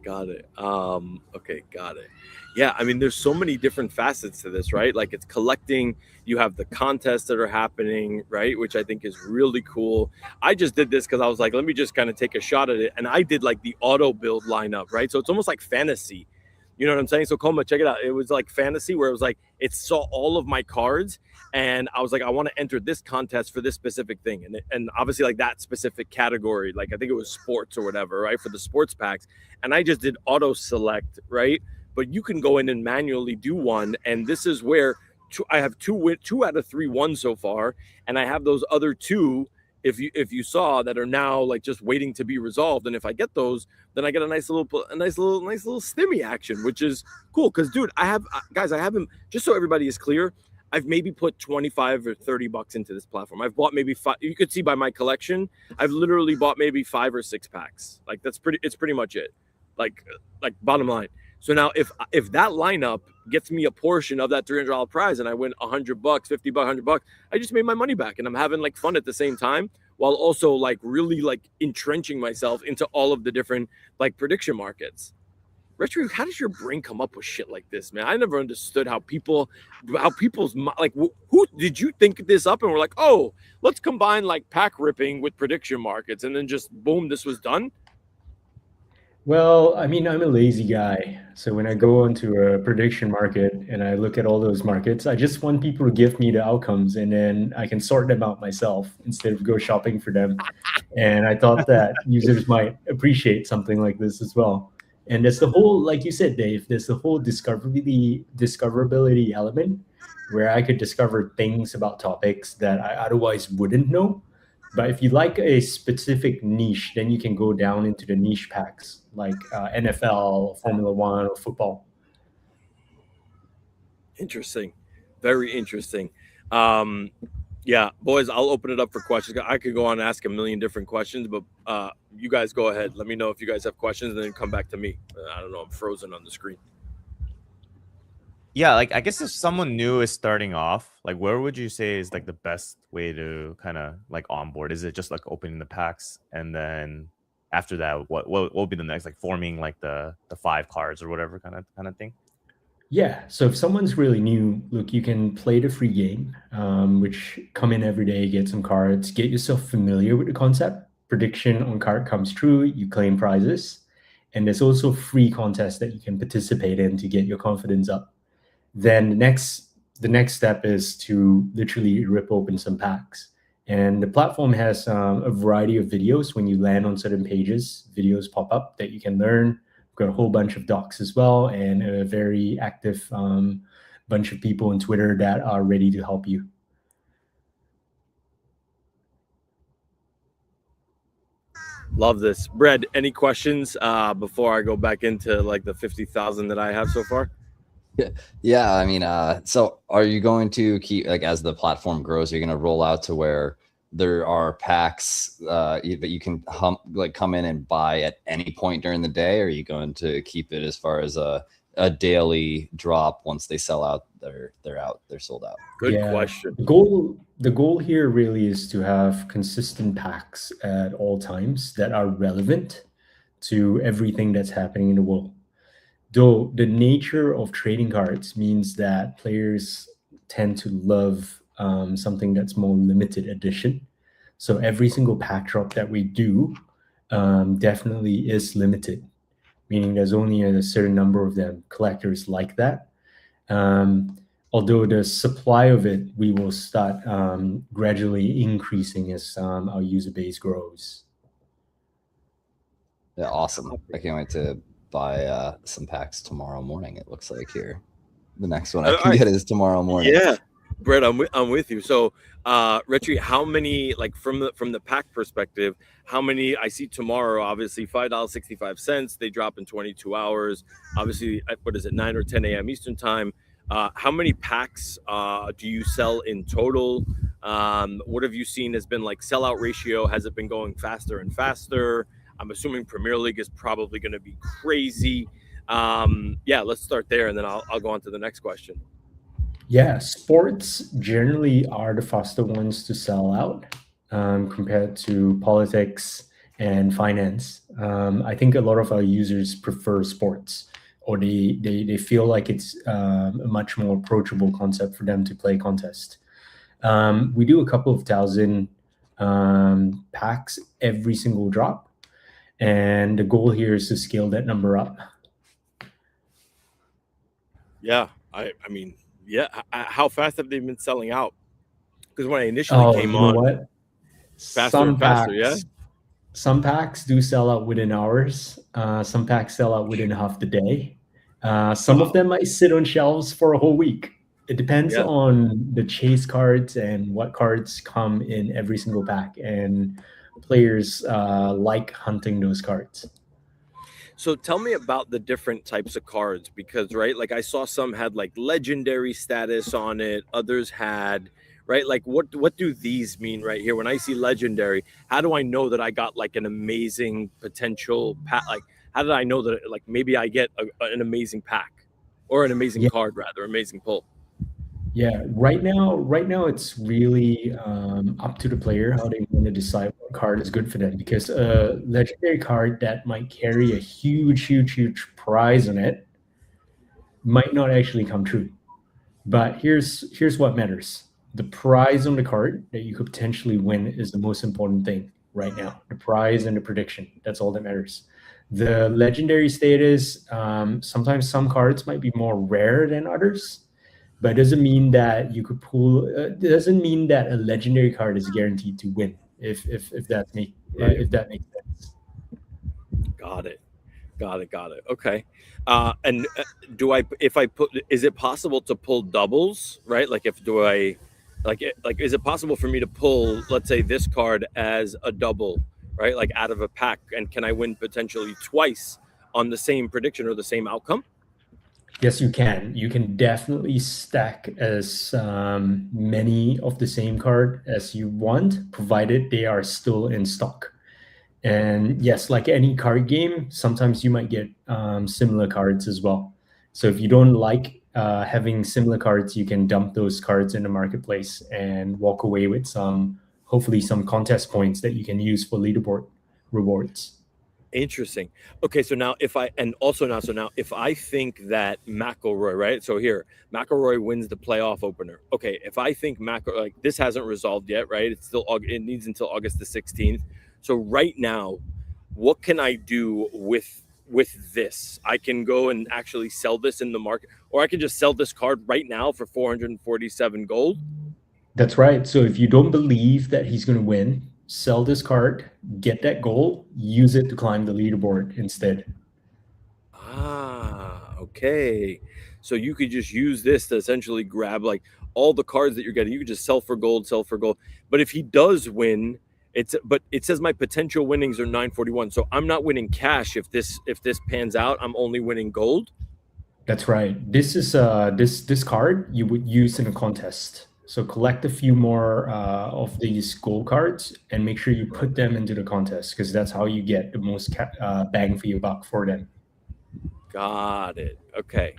got it. Yeah, I mean, there's so many different facets to this, right? Like it's collecting, you have the contests that are happening, right? Which I think is really cool. I just did this because I was like, let me just kind of take a shot at it. And I did like the auto build lineup, right? So it's almost like fantasy. You know what I'm saying? So Coma, check it out. It was like fantasy where it was like it saw all of my cards and I was like, I want to enter this contest for this specific thing. And obviously like that specific category, like I think it was sports or whatever, right? For the sports packs. And I just did auto select, right? But you can go in and manually do one. And this is where I have two out of 3 won so far. And I have those other 2, if you saw, that are now like just waiting to be resolved. And if I get those, then I get a nice little stimmy action, which is cool. Because dude, I haven't, just so everybody is clear, I've maybe put 25 or 30 bucks into this platform. I've bought maybe 5. You could see by my collection, I've literally bought maybe 5 or 6 packs. Like it's pretty much it. Like bottom line. So now if that lineup gets me a portion of that $300 prize and I win $100, $50, $100, I just made my money back and I'm having like fun at the same time while also like really like entrenching myself into all of the different like prediction markets. Retro, how does your brain come up with shit like this, man? I never understood how people's like, who did you think this up and we're like, oh, let's combine like pack ripping with prediction markets and then just boom, this was done.
Well, I mean, I'm a lazy guy. So when I go into a prediction market and I look at all those markets, I just want people to give me the outcomes and then I can sort them out myself instead of go shopping for them. And I thought that users might appreciate something like this as well. And there's the whole, like you said, Dave, there's the whole discoverability element where I could discover things about topics that I otherwise wouldn't know. But if you like a specific niche, then you can go down into the niche packs like NFL, Formula One, or football.
Interesting. Very interesting. Yeah, boys, I'll open it up for questions. I could go on and ask a million different questions, but you guys go ahead. Let me know if you guys have questions and then come back to me. I don't know. I'm frozen on the screen.
Yeah, like I guess if someone new is starting off, like where would you say is like the best way to kind of like onboard? Is it just like opening the packs and then after that, what will be the next, like forming like the 5 cards or whatever kind of thing?
Yeah, so if someone's really new, look, you can play the free game, which come in every day, get some cards, get yourself familiar with the concept. Prediction on card comes true, you claim prizes. And there's also free contests that you can participate in to get your confidence up. Then the next step is to literally rip open some packs. And the platform has a variety of videos. When you land on certain pages, videos pop up that you can learn. We've got a whole bunch of docs as well and a very active bunch of people on Twitter that are ready to help you.
Love this. Brad, any questions before I go back into like the 50,000 that I have so far?
Yeah, I mean, so are you going to keep, like, as the platform grows, you're going to roll out to where there are packs that you can come in and buy at any point during the day? Or are you going to keep it as far as a daily drop? Once they sell out, they're sold out?
Good question.
The goal here really is to have consistent packs at all times that are relevant to everything that's happening in the world. Though the nature of trading cards means that players tend to love something that's more limited edition. So every single pack drop that we do definitely is limited, meaning there's only a certain number of them. Collectors like that. Although the supply of it, we will start gradually increasing as our user base grows.
Yeah, awesome. I can't wait to buy some packs tomorrow morning. It looks like here. The next one I can get is tomorrow morning.
Yeah, Brett, I'm with you. So, Retri, how many, like from the pack perspective, how many? I see tomorrow, obviously $5.65. They drop in 22 hours. Obviously, what is it, 9 or 10 a.m. Eastern time? How many packs do you sell in total? What have you seen has been like sellout ratio? Has it been going faster and faster? I'm assuming Premier League is probably going to be crazy. Yeah, let's start there, and then I'll go on to the next question.
Yeah, sports generally are the faster ones to sell out compared to politics and finance. I think a lot of our users prefer sports, or they feel like it's a much more approachable concept for them to play contest. We do a couple of thousand packs every single drop, and the goal here is to scale that number up.
Yeah, I mean, yeah. How fast have they been selling out? Because when I initially came
You know
on,
what?
faster and faster. Yeah.
Some packs do sell out within hours. Some packs sell out within half the day. Some of
Wow.
them might sit on shelves for a whole week. It depends
Yeah.
on the chase cards and what cards come in every single pack. And players like hunting those cards.
So tell me about the different types of cards, because right, like I saw some had like legendary status on it, others had, right, like what do these mean right here? When I see legendary, how do I know that I got like an amazing potential pack? Like how did I know that like maybe I get an amazing pack or an amazing
Yeah,
card, rather amazing pull?
yeah. Right now, it's really up to the player how they want to decide what card is good for them. Because a legendary card that might carry a huge prize on it might not actually come true. But here's what matters. The prize on the card that you could potentially win is the most important thing right now. The prize and the prediction. That's all that matters. The legendary status, sometimes some cards might be more rare than others, but it doesn't mean that you could pull. It doesn't mean that a legendary card is guaranteed to win. If that
Right.
if that makes sense.
Got it. Got it. Okay. And if I put, is it possible to pull doubles, right? Like if do I, like, is it possible for me to pull, let's say this card as a double, right? Like out of a pack, and can I win potentially twice on the same prediction or the same outcome?
Yes, you can. You can definitely stack as many of the same card as you want, provided they are still in stock. And yes, like any card game, sometimes you might get similar cards as well. So if you don't like having similar cards, you can dump those cards in the marketplace and walk away with hopefully some contest points that you can use for leaderboard rewards.
Interesting. Okay, so now if I and also now so now if I think that McElroy, right? So here, McElroy wins the playoff opener. Okay, if I think McElroy, like this hasn't resolved yet, right? It's still it needs until August the 16th. So right now, what can I do with this? I can go and actually sell this in the market, or I can just sell this card right now for 447 gold.
That's right. So if you don't believe that he's going to win, sell this card, get that goal, use it to climb the leaderboard instead.
Ah, okay. So you could just use this to essentially grab like all the cards that you're getting. You could just sell for gold, sell for gold. But if he does win, but it says my potential winnings are 941. So I'm not winning cash if this pans out. I'm only winning gold.
That's right. This is this card you would use in a contest. So collect a few more of these gold cards and make sure you put them into the contest, because that's how you get the most bang for your buck for them.
Got it. Okay.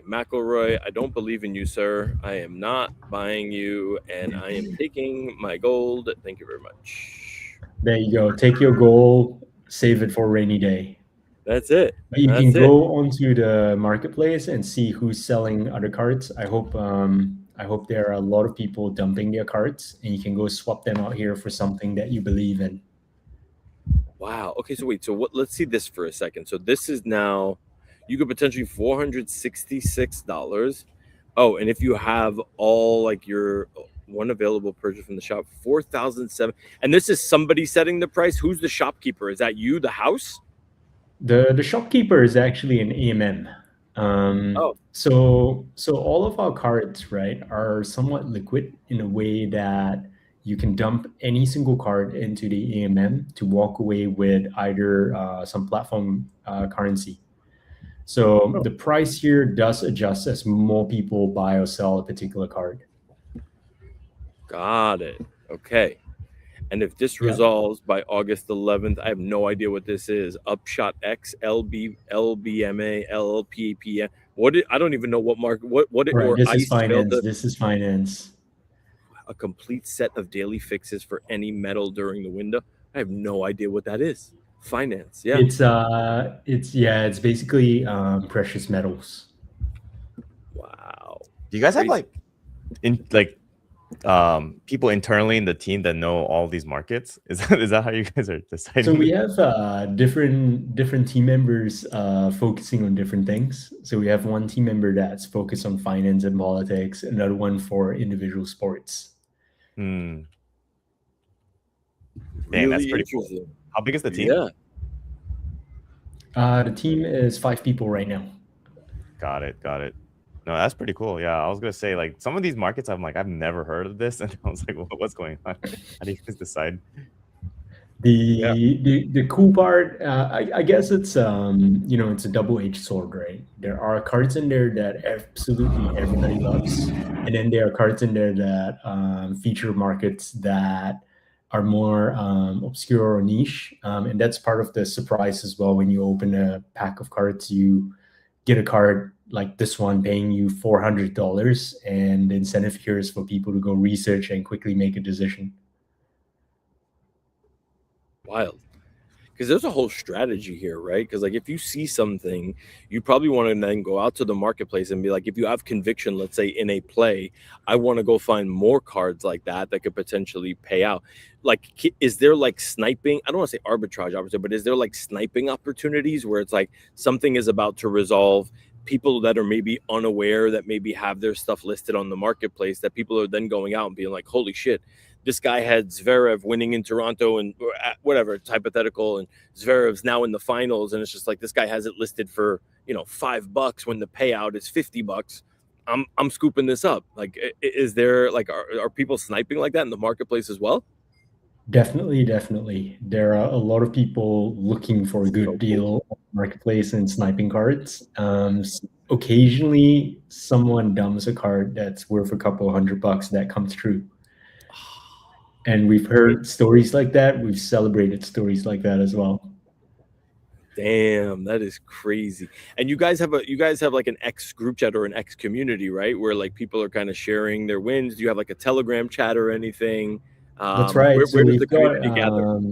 McElroy, I don't believe in you, sir. I am not buying you, and I am taking my gold. Thank you very much.
There you go. Take your gold, save it for a rainy day.
That's it.
But you
That's
can
it.
go onto the marketplace and see who's selling other cards. I hope there are a lot of people dumping their cards, and you can go swap them out here for something that you believe in.
Wow. Okay. So wait. So what? Let's see this for a second. So this is now, you could potentially $466. Oh, and if you have all like your one available purchase from the shop, 4,007. And this is somebody setting the price. Who's the shopkeeper? Is that you, the house?
The shopkeeper is actually an AMM.
Oh.
So all of our cards, right, are somewhat liquid in a way that you can dump any single card into the AMM to walk away with either some platform currency. So the price here does adjust as more people buy or sell a particular card.
Got it. Okay. And if this
Yeah.
resolves by August 11th, I have no idea what this is. Upshot X, LB, LBMA, LLPAPM. I don't even know what market. What
All right,
or
this is
ice failed
finance.
to,
This is finance.
a complete set of daily fixes for any metal during the window. I have no idea what that is. Finance, yeah.
It's basically precious metals.
Wow.
Do you guys have
Crazy.
people internally in the team that know all these markets? Is that how you guys are deciding?
So we have different team members focusing on different things. So we have one team member that's focused on finance and politics, another one for individual sports.
Dang,
Really
that's pretty cool.
interesting.
How big is the team?
Yeah.
The team is 5 people right now.
Got it. No, that's pretty cool. Yeah, I was gonna say, like, some of these markets, I'm like, I've never heard of this, and I was like, what's going on? How do you guys decide?
The cool part, I guess it's it's a double-edged sword, right? There are cards in there that absolutely everybody loves, and then there are cards in there that feature markets that are more obscure or niche, and that's part of the surprise as well. When you open a pack of cards, you get a card like this one paying you $400, and the incentive here is for people to go research and quickly make a decision.
Wild. Because there's a whole strategy here, right? Because like if you see something, you probably want to then go out to the marketplace and be like, if you have conviction, let's say in a play, I want to go find more cards like that could potentially pay out. Like, is there like sniping? I don't want to say arbitrage opportunity, but is there like sniping opportunities where it's like something is about to resolve, people that are maybe unaware that maybe have their stuff listed on the marketplace, that people are then going out and being like, holy shit, this guy had Zverev winning in Toronto and whatever, it's hypothetical, and Zverev's now in the finals, and it's just like this guy has it listed for $5 when the payout is $50. I'm scooping this up. Like, is there like are people sniping like that in the marketplace as well?
Definitely. There are a lot of people looking for a good deal on the marketplace and sniping cards. Occasionally, someone dumps a card that's worth a couple $100 that comes true. And we've heard stories like that. We've celebrated stories like that as well.
Damn, that is crazy. And you guys have like an X group chat or an X community, right? Where like people are kind of sharing their wins. Do you have like a Telegram chat or anything?
That's right.
Where does the community gather?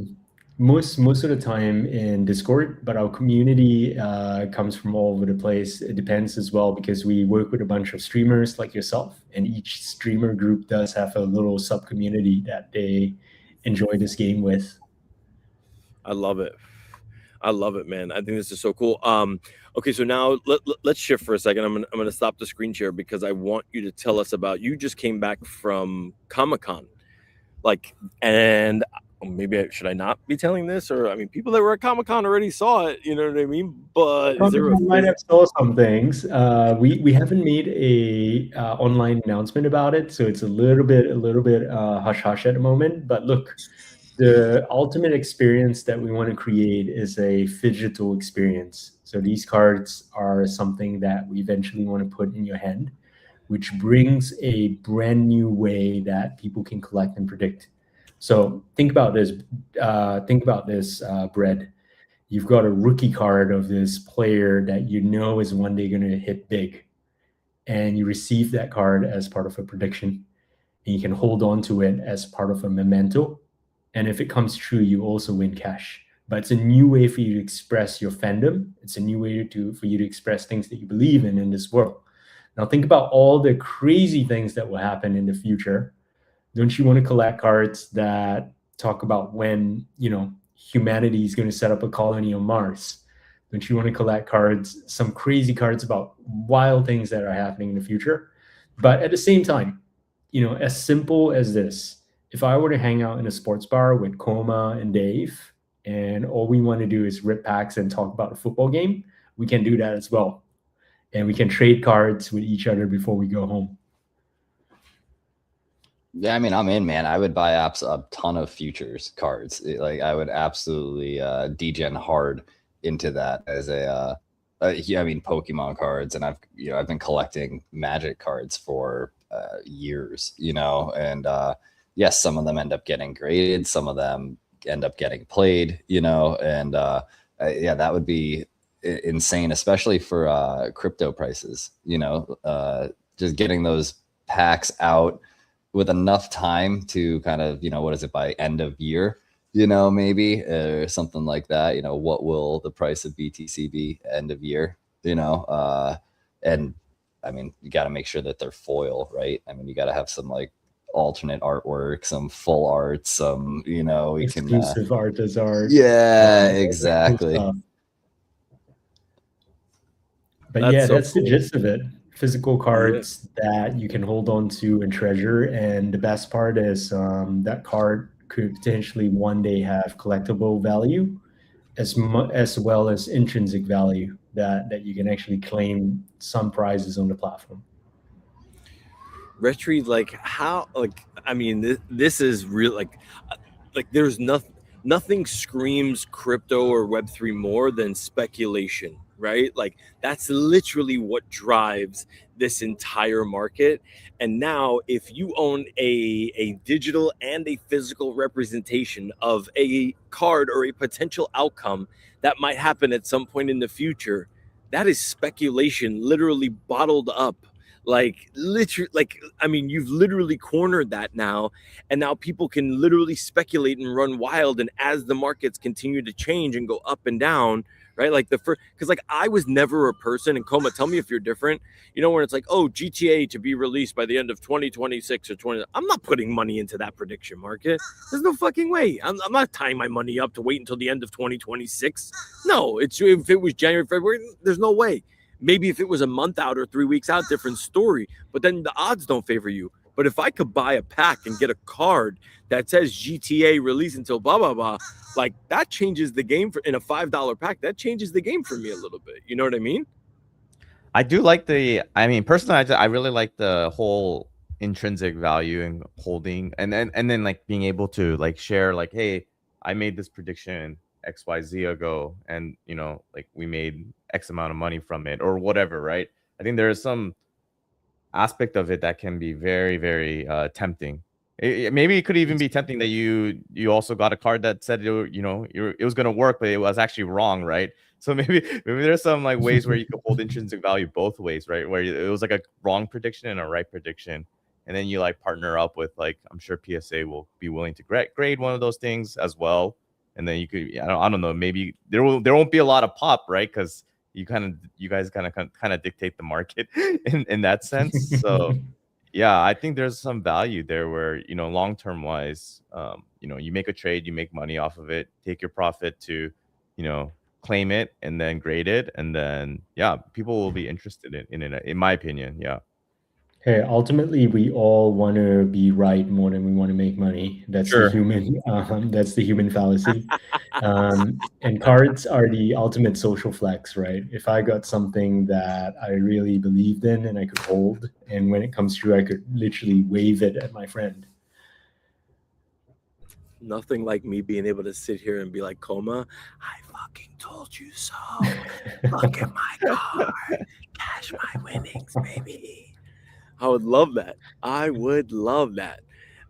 Most of the time in Discord, but our community comes from all over the place. It depends as well, because we work with a bunch of streamers like yourself, and each streamer group does have a little sub community that they enjoy this game with.
I love it, man. I think this is so cool. Okay, so now let's shift for a second. I'm gonna stop the screen share because I want you to tell us about, you just came back from Comic-Con, and maybe should I not be telling this? Or, I mean, people that were at Comic-Con already saw it, you know what I mean? But is there
might have saw some things. We haven't made a online announcement about it, so it's a little bit hush hush at the moment. But look, the ultimate experience that we want to create is a phygital experience. So these cards are something that we eventually want to put in your hand, which brings a brand new way that people can collect and predict. So think about this. Brett. You've got a rookie card of this player that you know is one day going to hit big, and you receive that card as part of a prediction, and you can hold on to it as part of a memento. And if it comes true, you also win cash. But it's a new way for you to express your fandom. It's a new way for you to express things that you believe in this world. Now think about all the crazy things that will happen in the future. Don't you want to collect cards that talk about when, humanity is going to set up a colony on Mars? Don't you want to collect cards, some crazy cards about wild things that are happening in the future? But at the same time, as simple as this, if I were to hang out in a sports bar with Koma and Dave, and all we want to do is rip packs and talk about a football game, we can do that as well. And we can trade cards with each other before we go home.
Yeah, I mean, I'm in, man. I would buy a ton of futures cards. I would absolutely degen hard into that as Pokemon cards, and I've been collecting Magic cards for years, and yes, some of them end up getting graded, some of them end up getting played, and that would be insane, especially for crypto prices. You know, just getting those packs out with enough time to kind of, you know, what is it, by end of year, you know, maybe or something like that. You know, what will the price of BTC be end of year? You know, and I mean, you got to make sure that they're foil, right? I mean, you got to have some like alternate artwork, some full art, some, you know, we can
Exclusive art as art.
yeah,
Cool
exactly.
stuff. But
That's
yeah,
so
that's the
cool.
gist of it. Physical cards that you can hold on to and treasure. And the best part is that card could potentially one day have collectible value as well as intrinsic value that you can actually claim some prizes on the platform.
Retri, like how, like I mean, this is real. Like there's nothing screams crypto or Web3 more than speculation, right? Like that's literally what drives this entire market. And now, if you own a digital and a physical representation of a card or a potential outcome that might happen at some point in the future, that is speculation, literally bottled up. Like literally, like I mean, you've literally cornered that now, and now people can literally speculate and run wild. And as the markets continue to change and go up and down, right? Like the first, because like I was never a person, and Coma, tell me if you're different. You know, when it's like, oh, GTA to be released by the end of 2026 or 20, I'm not putting money into that prediction market. There's no fucking way. I'm not tying my money up to wait until the end of 2026. No, it's if it was January, February, there's no way. Maybe if it was a month out or 3 weeks out, different story. But then the odds don't favor you. But if I could buy a pack and get a card that says GTA release until blah blah blah, like that changes the game for in a $5 pack. That changes the game for me a little bit. You know what I mean?
I do like the. I mean, personally, I really like the whole intrinsic value and holding, and then like being able to like share, like, hey, I made this prediction XYZ ago, and you know, like we made X amount of money from it or whatever, right? I think there is some aspect of it that can be very, very tempting. Maybe it could even be tempting that you also got a card that said it was going to work, but it was actually wrong, right? So maybe there's some like ways where you could hold intrinsic value both ways, right? Where it was like a wrong prediction and a right prediction, and then you like partner up with, like, I'm sure PSA will be willing to grade one of those things as well, and then you could, I don't know, maybe there won't be a lot of pop, right? Because you guys kind of dictate the market in that sense. So yeah, I think there's some value there where, long-term wise, you make a trade, you make money off of it, take your profit to, claim it and then grade it. And then, yeah, people will be interested in it, in my opinion. Yeah.
Hey, ultimately, we all want to be right more than we want to make money. That's
Sure.
that's the human fallacy. And cards are the ultimate social flex, right? If I got something that I really believed in and I could hold, and when it comes through, I could literally wave it at my friend.
Nothing like me being able to sit here and be like, Coma, I fucking told you so. Look at my card. Cash my winnings, baby. I would love that. I would love that.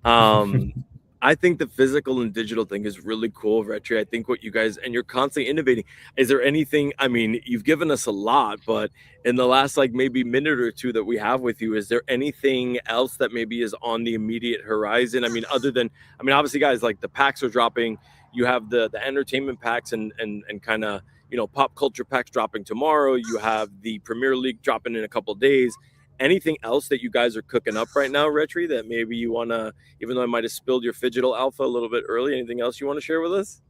I think the physical and digital thing is really cool, Retri. I think what you guys, and you're constantly innovating. Is there anything, I mean, you've given us a lot, but in the last like maybe minute or two that we have with you, is there anything else that maybe is on the immediate horizon? I mean, other than, I mean, obviously guys, like the packs are dropping. You have the entertainment packs and kind of, pop culture packs dropping tomorrow. You have the Premier League dropping in a couple of days. Anything else that you guys are cooking up right now, Retri, that maybe you want to, even though I might have spilled your Phygital Alpha a little bit early, anything else you want to share with us?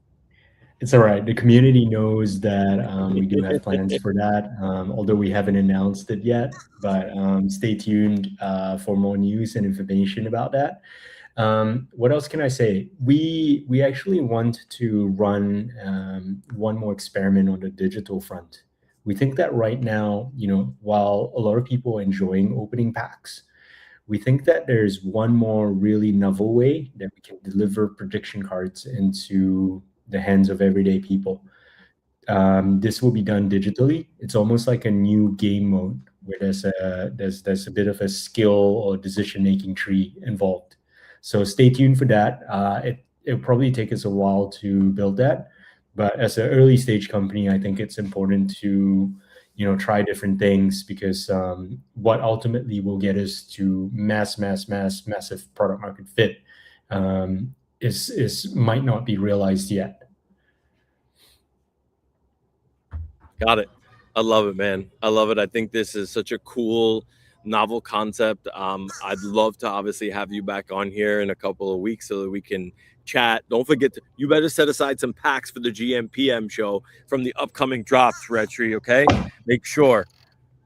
It's all right. The community knows that we do have plans for that, although we haven't announced it yet. But stay tuned for more news and information about that. What else can I say? We actually want to run one more experiment on the digital front. We think that right now, while a lot of people are enjoying opening packs, we think that there's one more really novel way that we can deliver prediction cards into the hands of everyday people. This will be done digitally. It's almost like a new game mode where there's a bit of a skill or decision-making tree involved. So stay tuned for that. It'll probably take us a while to build that, But as an early stage company, I think it's important to, try different things, because what ultimately will get us to massive product market fit is might not be realized yet.
Got it. I love it, man. I love it. I think this is such a cool, novel concept. I'd love to obviously have you back on here in a couple of weeks so that we can chat. Don't forget you better set aside some packs for the gmPM show from the upcoming drops, Retri. Okay, make sure.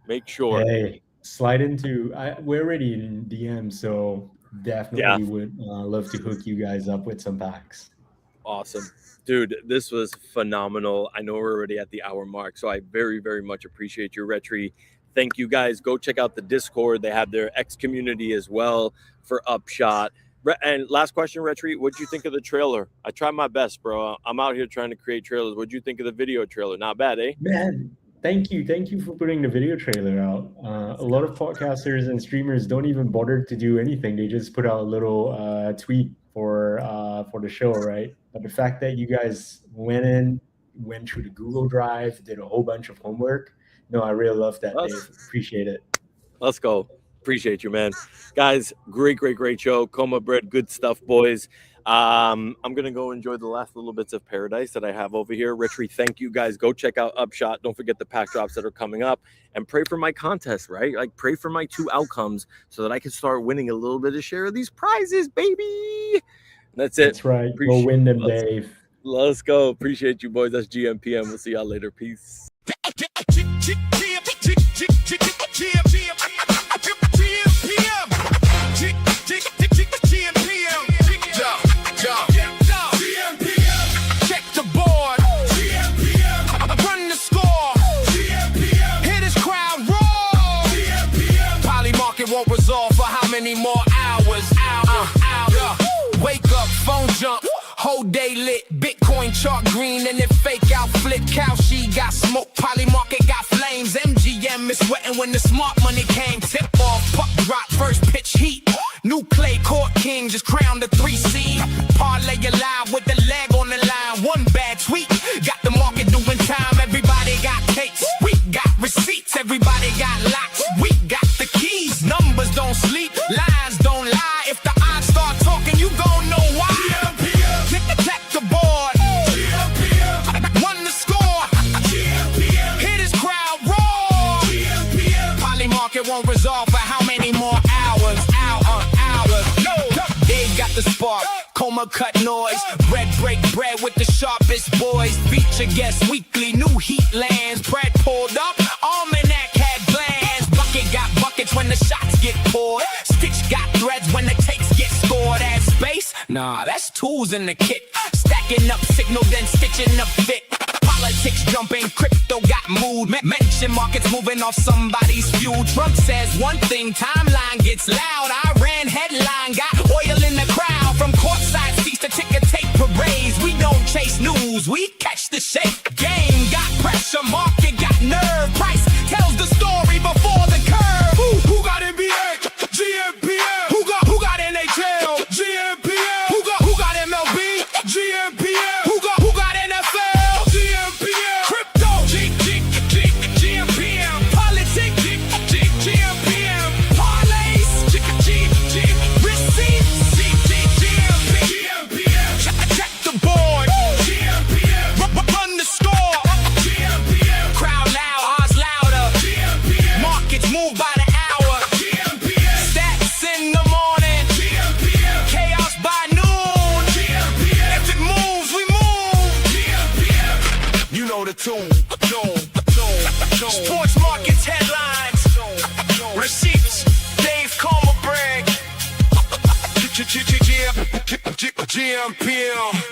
Hey, slide into. We're already in DM, so definitely would love to hook you guys up with some packs.
Awesome. Dude, this was phenomenal. I know we're already at the hour mark, so I very, very much appreciate your Retri. Thank you guys. Go check out the Discord. They have their X community as well for Upshot. And last question, Retri, what'd you think of the trailer? I tried my best, bro. I'm out here trying to create trailers. What'd you think of the video trailer? Not bad, eh?
Man, thank you for putting the video trailer out. A lot of podcasters and streamers don't even bother to do anything. They just put out a little tweet for the show, right? But the fact that you guys went through the Google Drive, did a whole bunch of homework. No, I really love that, Dave. Appreciate it.
Let's go. Appreciate you, man. Guys, great show. Coma bread, good stuff, boys. I'm gonna go enjoy the last little bits of paradise that I have over here. Retri, thank you guys. Go check out Upshot. Don't forget the pack drops that are coming up, and pray for my contest, right? Like, pray for my 2 outcomes so that I can start winning a little bit of share of these prizes, baby. That's it.
That's right. Go win them, Dave.
Let's go. Appreciate you, boys. That's gmPM. We'll see y'all later. Peace.
Won't resolve for how many more hours? Wake up, phone jump, whole day lit. Bitcoin chart green and it fake out flip. Kalshi got smoke, Polymarket got flames. MGM is sweating when the smart money came. Tip off, puck drop, first pitch heat. New clay court king just crowned the 3 seed. Parlay alive with the leg on the line. One bad tweet got the market doing time. Everybody got tapes, we got receipts. Everybody got locks, we got the keys. Numbers don't sleep, lines don't lie. If the odds start talking, you gon' know why. Check the board, won the score. Hear this crowd roar. Polymarket won't resolve for how many more hours? No, they got the spark. Coma cut noise, bread break bread with the sharpest boys. Feature guest weekly, new heat lands. Bread pulled up, almanac had glands. Bucket got buckets when the shots get poured. Stitch got threads when the takes get scored. Add space? Nah, that's tools in the kit. Stacking up signal, then stitching up fit. Politics jumping, crypto got mood. Mention markets moving off somebody's fuel. Trump says one thing, timeline gets loud. Iran headline got oil in the crowd. From courtside seats to ticker tape parades. We don't chase news, we catch the shape. Game got pressure, market got nerve. Price tells the story before the curve. Who got NBA? gmPM. Who got NHL? gmPM. Who got MLB? gmPM. Who got NFL? gmPM. Crypto? gmPM. Politics? gmPM. Parlays? Receipts? gmPM. Check the board. gmPM. Run the score. gmPM. Crowd loud, odds louder. gmPM. Markets move by the hour. gmPM. Stats in the morning. gmPM. Chaos by noon. gmPM. If it moves, we move. gmPM. You know the tune. Sports markets headlines. Receipts. Dave Coma brag. gmPM.